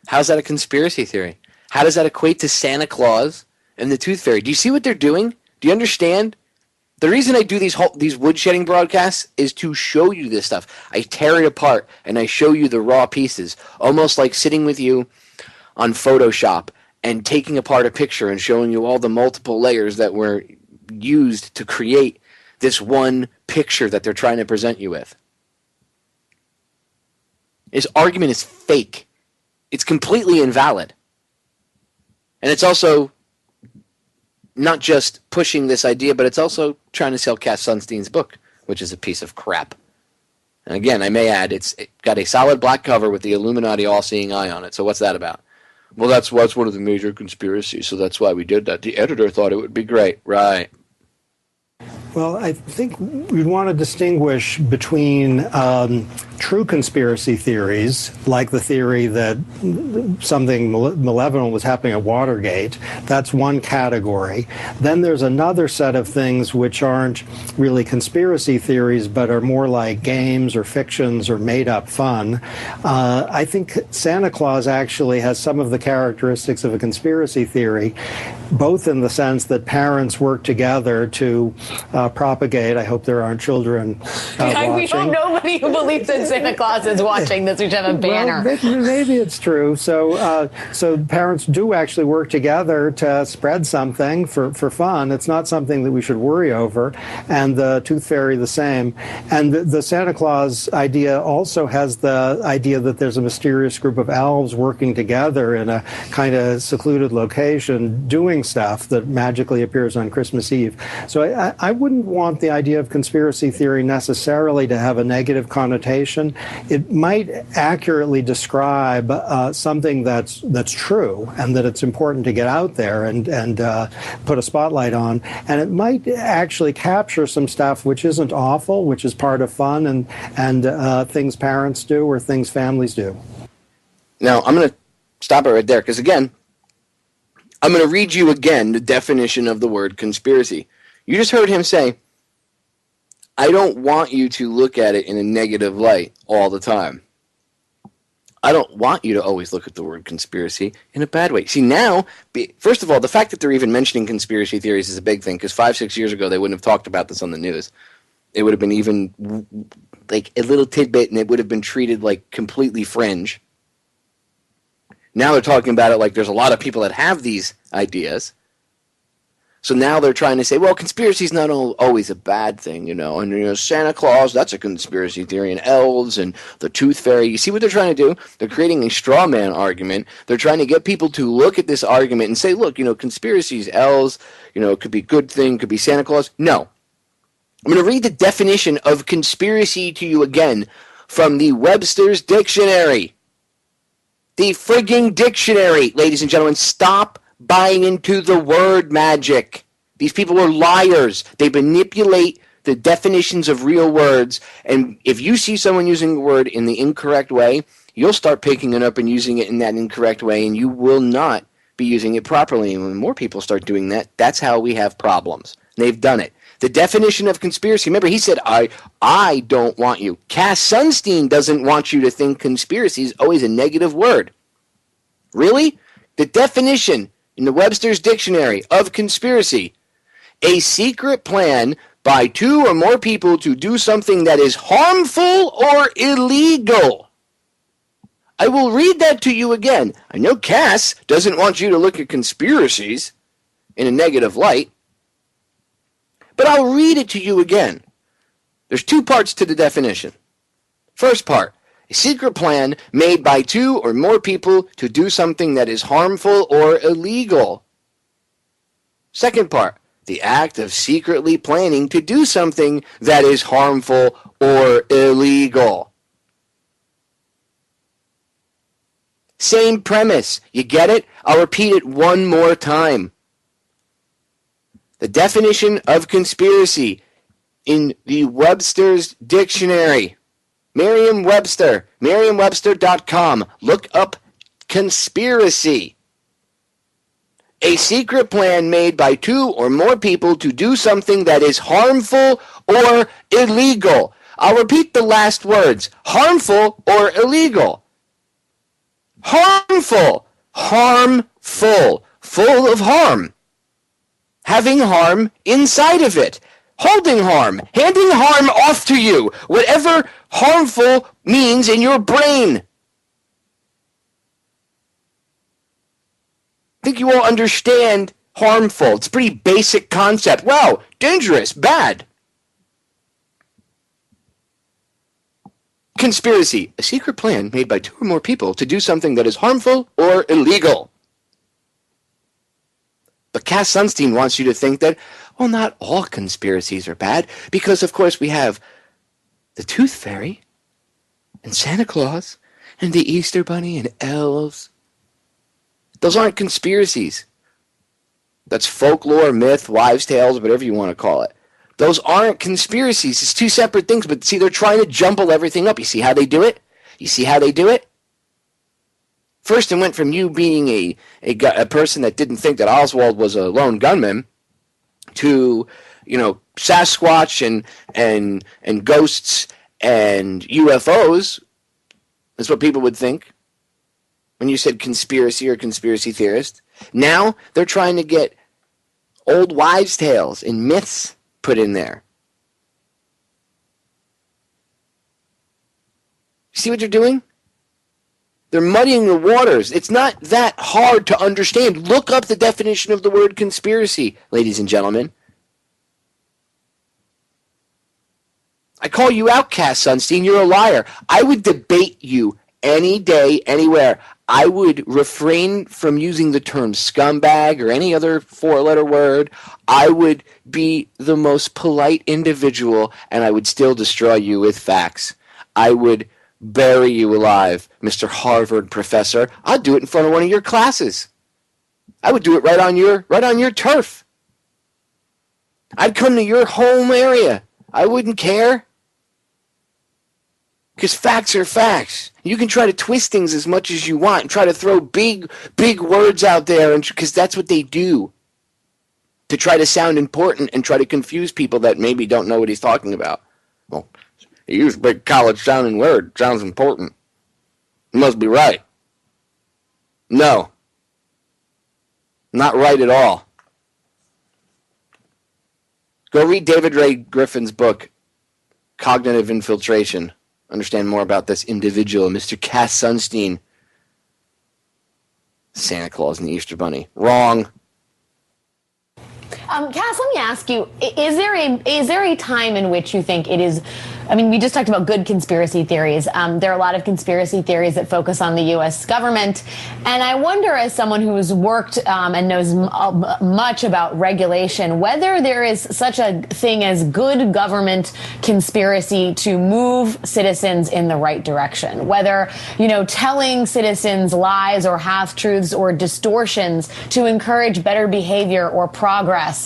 how's that a conspiracy theory? How does that equate to Santa Claus and the Tooth Fairy? Do you see what they're doing? Do you understand? The reason I do these woodshedding broadcasts is to show you this stuff. I tear it apart and I show you the raw pieces, almost like sitting with you on Photoshop and taking apart a picture and showing you all the multiple layers that were used to create this one picture that they're trying to present you with. This argument is fake. It's completely invalid. And it's also not just pushing this idea, but it's also trying to sell Cass Sunstein's book, which is a piece of crap. And again, I may add, it got a solid black cover with the Illuminati all-seeing eye on it. So what's that about? Well, that's one of the major conspiracies, so that's why we did that. The editor thought it would be great. Right. Well, I think we'd want to distinguish between true conspiracy theories, like the theory that something malevolent was happening at Watergate. That's one category. Then there's another set of things which aren't really conspiracy theories, but are more like games or fictions or made-up fun. I think Santa Claus actually has some of the characteristics of a conspiracy theory, both in the sense that parents work together to propagate. I hope there aren't children watching. We hope nobody who believes that Santa Claus is watching this. We should have a banner. Well, maybe it's true. So parents do actually work together to spread something for fun. It's not something that we should worry over. And the Tooth Fairy the same. And the Santa Claus idea also has the idea that there's a mysterious group of elves working together in a kind of secluded location doing stuff that magically appears on Christmas Eve. So I wouldn't want the idea of conspiracy theory necessarily to have a negative connotation. It might accurately describe something that's true and that it's important to get out there and put a spotlight on. And it might actually capture some stuff which isn't awful, which is part of fun and things parents do or things families do. Now, I'm going to stop it right there because, again, I'm going to read you again the definition of the word conspiracy. You just heard him say, I don't want you to look at it in a negative light all the time. I don't want you to always look at the word conspiracy in a bad way. See, now, first of all, the fact that they're even mentioning conspiracy theories is a big thing, because 5-6 years ago they wouldn't have talked about this on the news. It would have been even like a little tidbit, and it would have been treated like completely fringe. Now they're talking about it like there's a lot of people that have these ideas. So now they're trying to say, well, conspiracy is not always a bad thing, and Santa Claus, that's a conspiracy theory, and elves and the Tooth Fairy. You see what they're trying to do? They're creating a straw man argument. They're trying to get people to look at this argument and say, look, conspiracies, elves, it could be a good thing, could be Santa Claus. No. I'm going to read the definition of conspiracy to you again from the Webster's Dictionary. The frigging dictionary, ladies and gentlemen. Stop buying into the word magic. These people are liars. They manipulate the definitions of real words, and if you see someone using a word in the incorrect way, you'll start picking it up and using it in that incorrect way, and you will not be using it properly. And when more people start doing that, that's how we have problems. And they've done it. The definition of conspiracy, remember, he said, I don't want you. Cass Sunstein doesn't want you to think conspiracy is always a negative word. Really? The definition in the Webster's Dictionary of conspiracy: a secret plan by two or more people to do something that is harmful or illegal. I will read that to you again. I know Cass doesn't want you to look at conspiracies in a negative light, but I'll read it to you again. There's two parts to the definition. First part: a secret plan made by two or more people to do something that is harmful or illegal. Second part: the act of secretly planning to do something that is harmful or illegal. Same premise. You get it? I'll repeat it one more time. The definition of conspiracy in the Webster's Dictionary. Merriam-Webster, merriam-webster.com. Look up conspiracy. A secret plan made by two or more people to do something that is harmful or illegal. I'll repeat the last words. Harmful or illegal. Harmful. Harmful. Full of harm. Having harm inside of it. Holding harm. Handing harm off to you. Whatever harmful means in your brain. I think you all understand harmful. It's a pretty basic concept. Wow, dangerous, bad. Conspiracy, a secret plan made by two or more people to do something that is harmful or illegal. But Cass Sunstein wants you to think that, well, not all conspiracies are bad, because, of course, we have the Tooth Fairy and Santa Claus and the Easter Bunny and elves. Those aren't conspiracies. That's folklore, myth, wives' tales, whatever you want to call it. Those aren't conspiracies. It's two separate things, but see, they're trying to jumble everything up. You see how they do it? You see how they do it? First, it went from you being a person that didn't think that Oswald was a lone gunman to, Sasquatch and ghosts and UFOs. That's what people would think when you said conspiracy or conspiracy theorist. Now they're trying to get old wives' tales and myths put in there. See what they're doing? They're muddying the waters. It's not that hard to understand. Look up the definition of the word conspiracy, ladies and gentlemen. I call you out, Cass Sunstein. You're a liar. I would debate you any day, anywhere. I would refrain from using the term scumbag or any other four-letter word. I would be the most polite individual, and I would still destroy you with facts. I would bury you alive, Mr. Harvard professor. I'd do it in front of one of your classes. I would do it right on your turf. I'd come to your home area. I wouldn't care. Because facts are facts. You can try to twist things as much as you want and try to throw big words out there, because that's what they do. To try to sound important and try to confuse people that maybe don't know what he's talking about. Well, he used big college-sounding word. Sounds important. He must be right. No. Not right at all. Go read David Ray Griffin's book, Cognitive Infiltration. Understand more about this individual, Mr. Cass Sunstein. Santa Claus and the Easter Bunny. Wrong. Cass, let me ask you, is there a time in which you think it is, we just talked about good conspiracy theories. There are a lot of conspiracy theories that focus on the U.S. government. And I wonder, as someone who has worked and knows much about regulation, whether there is such a thing as good government conspiracy to move citizens in the right direction. Whether, telling citizens lies or half-truths or distortions to encourage better behavior or progress.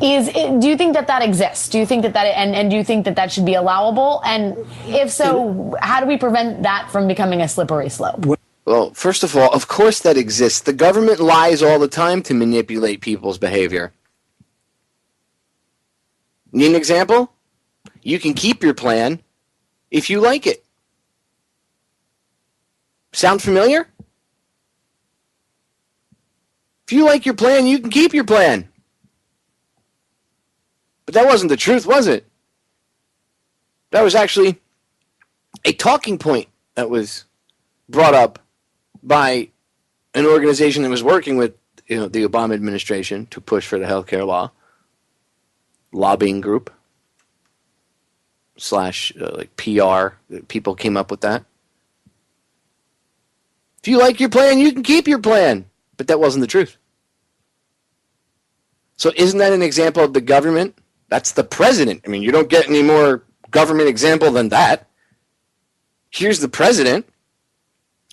Do you think that exists? Do you think and do you think that should be allowable? And if so, how do we prevent that from becoming a slippery slope? Well, first of all, of course that exists. The government lies all the time to manipulate people's behavior. Need an example? You can keep your plan if you like it. Sound familiar? If you like your plan, you can keep your plan. But that wasn't the truth, was it? That was actually a talking point that was brought up by an organization that was working with the Obama administration to push for the healthcare law. Lobbying group / PR. People came up with that. If you like your plan, you can keep your plan. But that wasn't the truth. So isn't that an example of the government? That's the president. You don't get any more government example than that. Here's the president,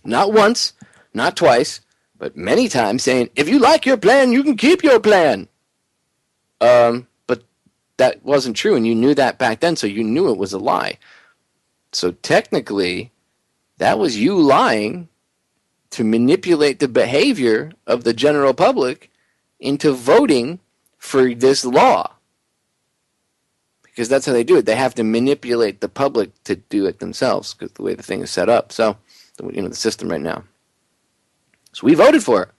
not once, not twice, but many times saying, if you like your plan, you can keep your plan. But that wasn't true, and you knew that back then, so you knew it was a lie. So technically, that was you lying to manipulate the behavior of the general public into voting for this law. Because that's how they do it. They have to manipulate the public to do it themselves, because the way the thing is set up. So, the system right now. So we voted for it.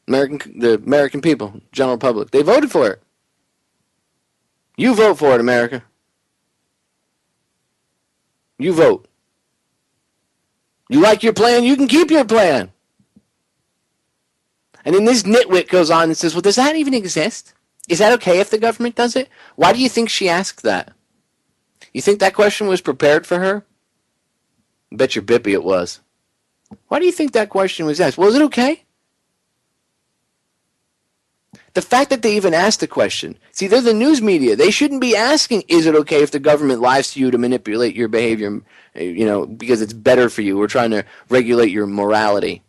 The American people, general public, they voted for it. You vote for it, America. You vote. You like your plan, you can keep your plan. And then this nitwit goes on and says, well, does that even exist? Is that okay if the government does it? Why do you think she asked that? You think that question was prepared for her? I bet your bippy it was. Why do you think that question was asked? Well, is it okay? The fact that they even asked the question. See, they're the news media. They shouldn't be asking, is it okay if the government lies to you to manipulate your behavior, because it's better for you. We're trying to regulate your morality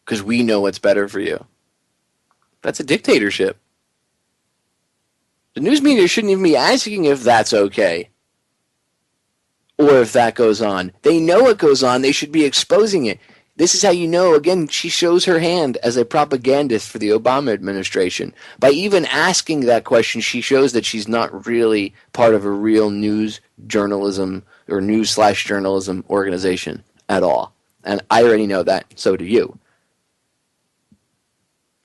because we know what's better for you. That's a dictatorship. The news media shouldn't even be asking if that's okay or if that goes on. They know it goes on. They should be exposing it. This is how you know, again, she shows her hand as a propagandist for the Obama administration. By even asking that question, she shows that she's not really part of a real news journalism or news/journalism organization at all. And I already know that. So do you.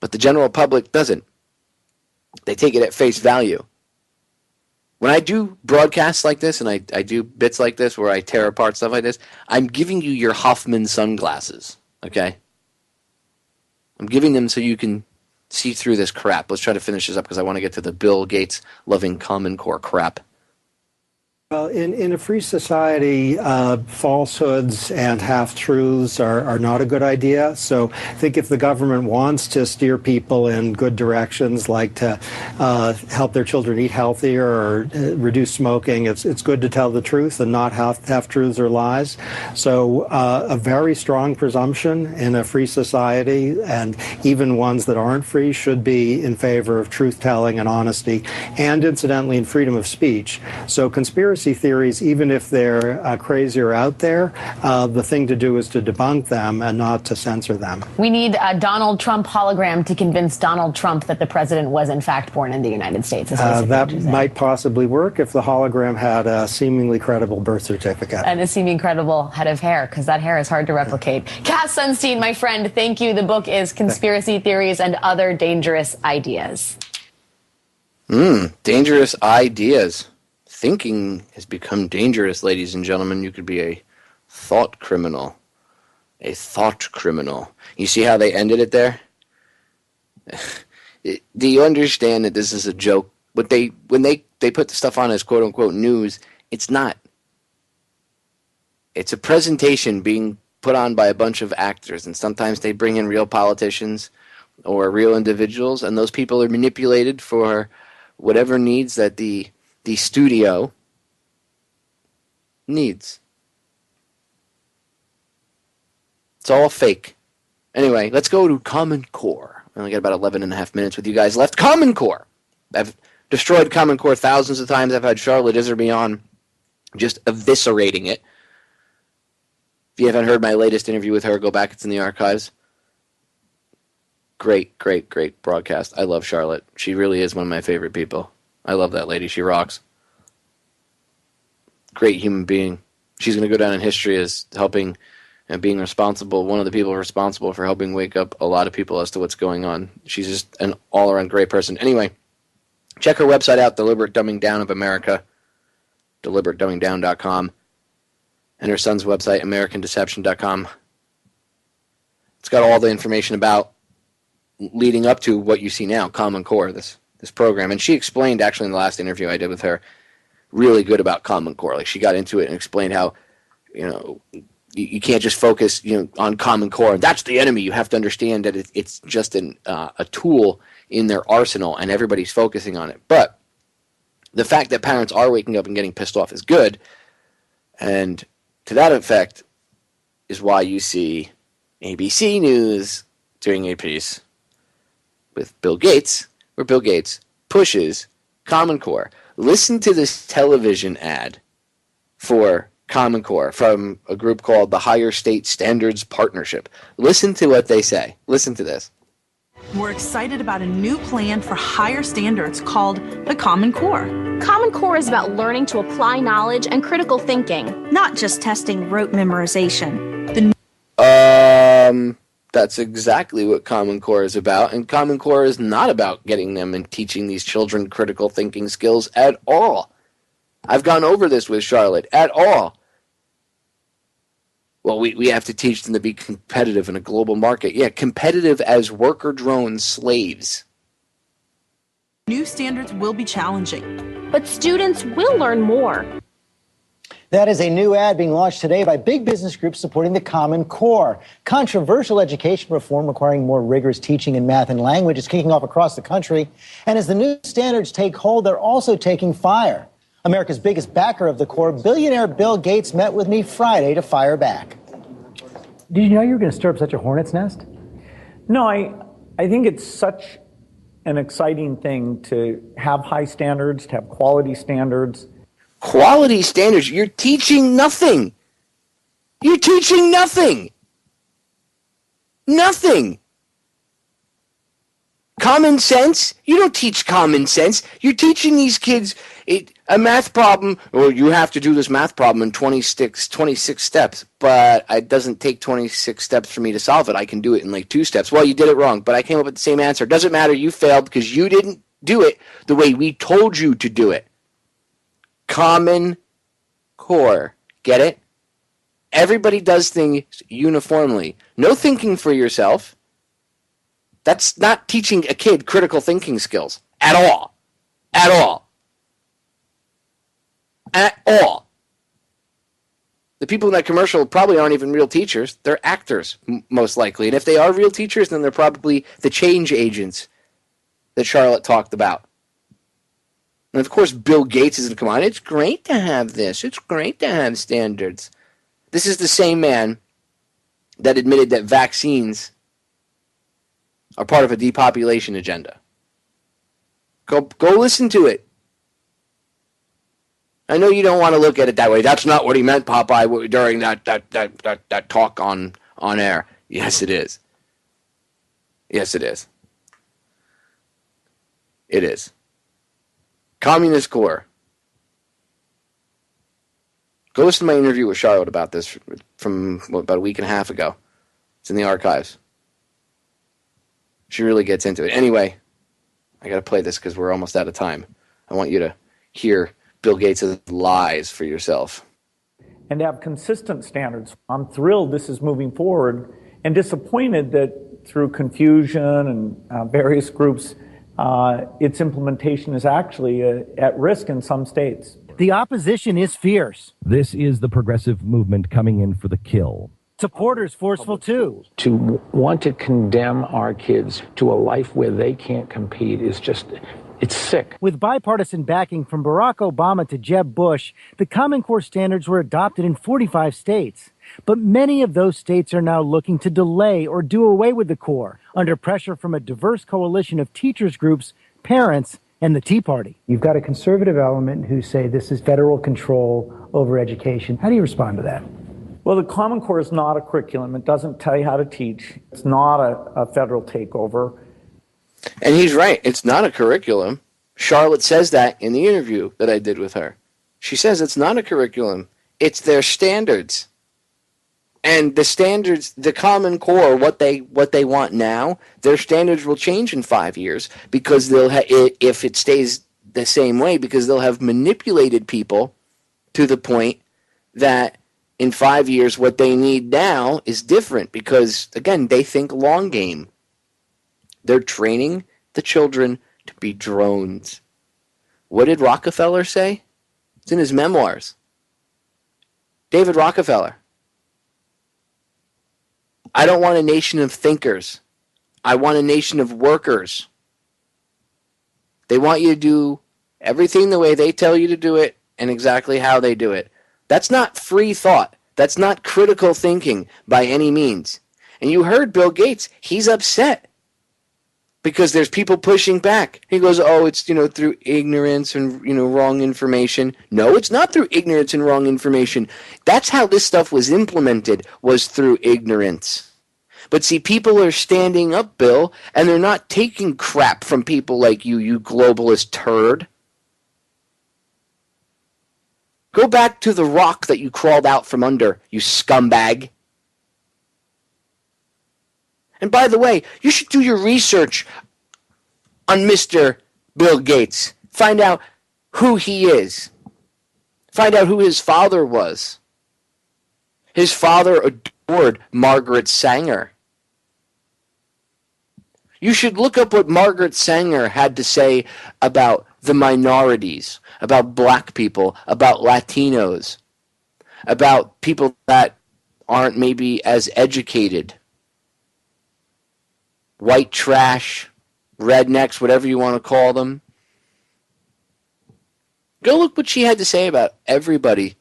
But the general public doesn't. They take it at face value. When I do broadcasts like this and I do bits like this where I tear apart stuff like this, I'm giving you your Hoffman sunglasses, okay? I'm giving them so you can see through this crap. Let's try to finish this up because I want to get to the Bill Gates loving Common Core crap. Well, in a free society, falsehoods and half-truths are not a good idea. So I think if the government wants to steer people in good directions, like to help their children eat healthier or reduce smoking, it's good to tell the truth and not half-truths or lies. So a very strong presumption in a free society, and even ones that aren't free, should be in favor of truth-telling and honesty, and incidentally in freedom of speech. So conspiracy theories, even if they're crazy or out there, the thing to do is to debunk them and not to censor them. We need a Donald Trump hologram to convince Donald Trump that the president was in fact born in the United States. That might possibly work if the hologram had a seemingly credible birth certificate. And a seemingly credible head of hair, because that hair is hard to replicate. Cass Sunstein, my friend, thank you. The book is Conspiracy Theories and Other Dangerous Ideas. Dangerous ideas. Thinking has become dangerous, ladies and gentlemen. You could be a thought criminal. A thought criminal. You see how they ended it there? Do you understand that this is a joke? But when they put the stuff on as quote-unquote news, it's not. It's a presentation being put on by a bunch of actors, and sometimes they bring in real politicians or real individuals, and those people are manipulated for whatever needs that the studio needs. It's all fake. Anyway, let's go to Common Core. I only got about 11 and a half minutes with you guys left. Common Core. I've destroyed Common Core thousands of times. I've had Charlotte Iserby on just eviscerating it. If you haven't heard my latest interview with her, go back. It's in the archives. Great, great, great broadcast. I love Charlotte. She really is one of my favorite people. I love that lady. She rocks. Great human being. She's going to go down in history as helping and being responsible, one of the people responsible for helping wake up a lot of people as to what's going on. She's just an all-around great person. Anyway, check her website out, Deliberate Dumbing Down of America, deliberatedumbingdown.com, and her son's website, americandeception.com. It's got all the information about leading up to what you see now, Common Core, this program. And she explained, actually, in the last interview I did with her, really good about Common Core. Like, she got into it and explained how, you can't just focus, on Common Core. That's the enemy. You have to understand that it's just a tool in their arsenal, and everybody's focusing on it. But the fact that parents are waking up and getting pissed off is good, and to that effect is why you see ABC News doing a piece with Bill Gates, where Bill Gates pushes Common Core. Listen to this television ad for Common Core from a group called the Higher State Standards Partnership. Listen to what they say. Listen to this. We're excited about a new plan for higher standards called the Common Core. Common Core is about learning to apply knowledge and critical thinking. Not just testing rote memorization. That's exactly what Common Core is about, and Common Core is not about getting them and teaching these children critical thinking skills at all. I've gone over this with Charlotte. At all. Well, we have to teach them to be competitive in a global market. Yeah, competitive as worker drone slaves. New standards will be challenging. But students will learn more. That is a new ad being launched today by big business groups supporting the Common Core. Controversial education reform requiring more rigorous teaching in math and language is kicking off across the country. And as the new standards take hold, they're also taking fire. America's biggest backer of the core, billionaire Bill Gates, met with me Friday to fire back. Did you know you were going to stir up such a hornet's nest? No, I think it's such an exciting thing to have high standards, to have quality standards. Quality standards? You're teaching nothing. You're teaching nothing. Nothing. Common sense? You don't teach common sense. You're teaching these kids a math problem. Well, you have to do this math problem in 26 steps, but it doesn't take 26 steps for me to solve it. I can do it in like 2 steps. Well, you did it wrong, but I came up with the same answer. Doesn't matter. You failed because you didn't do it the way we told you to do it. Common Core. Get it? Everybody does things uniformly. No thinking for yourself. That's not teaching a kid critical thinking skills at all. At all. At all. The people in that commercial probably aren't even real teachers. They're actors, most likely. And if they are real teachers, then they're probably the change agents that Charlotte talked about. And of course, Bill Gates is going to come on. It's great to have this. It's great to have standards. This is the same man that admitted that vaccines are part of a depopulation agenda. Go listen to it. I know you don't want to look at it that way. That's not what he meant, Popeye, during that talk on air. Yes, it is. Yes, it is. It is. Communist Core. Go listen to my interview with Charlotte about this from about a week and a half ago. It's in the archives. She really gets into it. Anyway, I got to play this because we're almost out of time. I want you to hear Bill Gates' lies for yourself. And to have consistent standards. I'm thrilled this is moving forward and disappointed that through confusion and various groups, its implementation is actually at risk in some states. The opposition is fierce. This is the progressive movement coming in for the kill. Supporters forceful too. To want to condemn our kids to a life where they can't compete is just, it's sick. With bipartisan backing from Barack Obama to Jeb Bush, the Common Core standards were adopted in 45 states. But many of those states are now looking to delay or do away with the core, under pressure from a diverse coalition of teachers groups, parents, and the Tea Party. You've got a conservative element who say this is federal control over education. How do you respond to that? Well, the Common Core is not a curriculum. It doesn't tell you how to teach. It's not a federal takeover. And he's right. It's not a curriculum. Charlotte says that in the interview that I did with her. She says it's not a curriculum. It's their standards. And the standards, the Common Core, what they want now, their standards will change in 5 years because they'll if it stays the same way, because they'll have manipulated people to the point that in 5 years what they need now is different because, again, they think long game. They're training the children to be drones. What did Rockefeller say? It's in his memoirs. David Rockefeller. I don't want a nation of thinkers. I want a nation of workers. They want you to do everything the way they tell you to do it and exactly how they do it. That's not free thought. That's not critical thinking by any means. And you heard Bill Gates. He's upset because there's people pushing back. He goes, oh, it's, through ignorance and, wrong information. No, it's not through ignorance and wrong information. That's how this stuff was implemented, was through ignorance. But see, people are standing up, Bill, and they're not taking crap from people like you globalist turd. Go back to the rock that you crawled out from under, you scumbag. And by the way, you should do your research on Mr. Bill Gates. Find out who he is. Find out who his father was. His father adored Margaret Sanger. You should look up what Margaret Sanger had to say about the minorities, about black people, about Latinos, about people that aren't maybe as educated. White trash, rednecks, whatever you want to call them. Go look what she had to say about everybody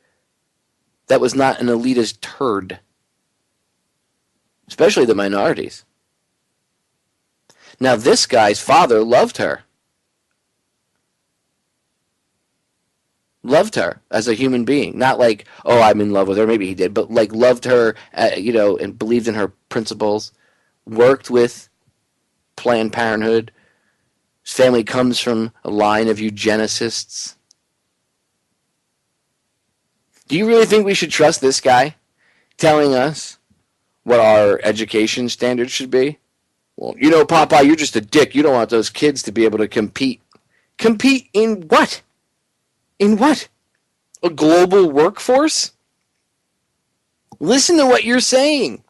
that was not an elitist turd. Especially the minorities. Now, this guy's father loved her. Loved her as a human being. Not like, oh, I'm in love with her. Maybe he did. But like loved her, and believed in her principles. Worked with Planned Parenthood. His family comes from a line of eugenicists. Do you really think we should trust this guy telling us what our education standards should be? Well, Popeye, you're just a dick. You don't want those kids to be able to compete. Compete in what? In what? A global workforce? Listen to what you're saying.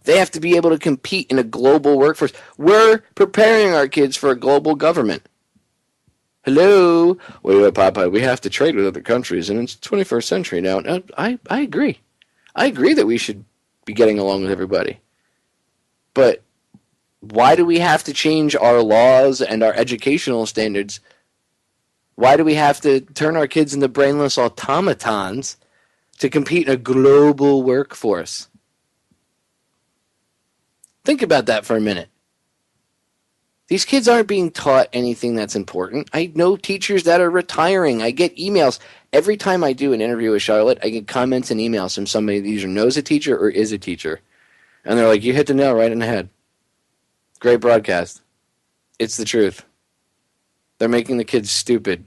They have to be able to compete in a global workforce. We're preparing our kids for a global government. Hello? Wait, Popeye, we have to trade with other countries, and it's the 21st century now. I agree. I agree that we should be getting along with everybody. But why do we have to change our laws and our educational standards? Why do we have to turn our kids into brainless automatons to compete in a global workforce? Think about that for a minute. These kids aren't being taught anything that's important. I know teachers that are retiring. I get emails. Every time I do an interview with Charlotte, I get comments and emails from somebody that either knows a teacher or is a teacher. And they're like, you hit the nail right in the head. Great broadcast. It's the truth. They're making the kids stupid.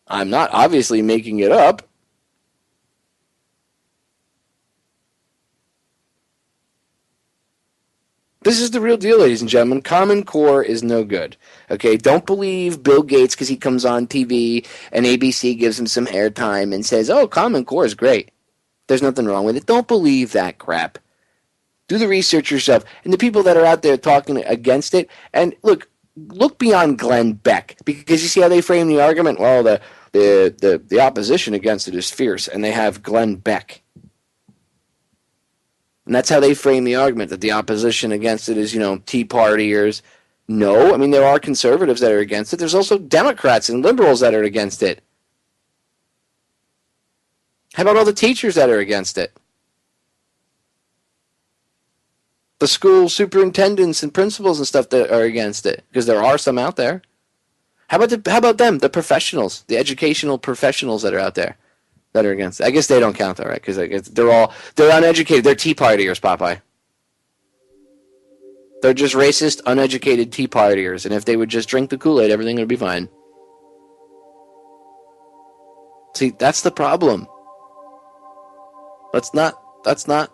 I'm not obviously making it up. This is the real deal, ladies and gentlemen. Common Core is no good. Okay, don't believe Bill Gates because he comes on TV and ABC gives him some airtime and says, oh, Common Core is great. There's nothing wrong with it. Don't believe that crap. Do the research yourself. And the people that are out there talking against it, and look beyond Glenn Beck, because you see how they frame the argument? Well, the opposition against it is fierce, and they have Glenn Beck. And that's how they frame the argument, that the opposition against it is, Tea Partiers. No, I mean, there are conservatives that are against it. There's also Democrats and liberals that are against it. How about all the teachers that are against it? The school superintendents and principals and stuff that are against it, because there are some out there. How about them, the professionals, the educational professionals that are out there that are against it? I guess they don't count, though, right? Because they're uneducated. They're Tea Partiers, Popeye. They're just racist, uneducated Tea Partiers, and if they would just drink the Kool-Aid, everything would be fine. See, that's the problem. That's not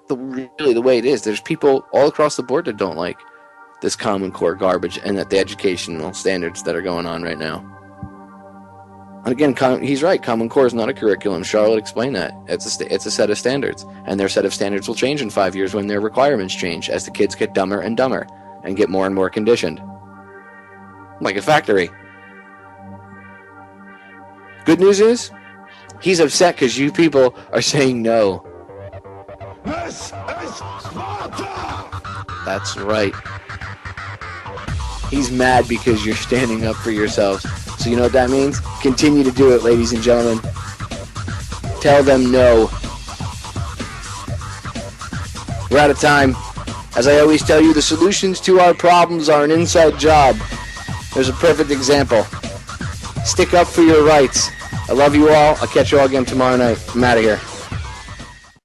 really the way it is. There's people all across the board that don't like this Common Core garbage and that the educational standards that are going on right now. And again, he's right. Common Core is not a curriculum. Charlotte explained that. It's a set of standards. And their set of standards will change in 5 years when their requirements change as the kids get dumber and dumber and get more and more conditioned. Like a factory. Good news is, he's upset because you people are saying no. This is Sparta! That's right. He's mad because you're standing up for yourselves. So you know what that means? Continue to do it, ladies and gentlemen. Tell them no. We're out of time. As I always tell you, the solutions to our problems are an inside job. There's a perfect example. Stick up for your rights. I love you all. I'll catch you all again tomorrow night. I'm out of here.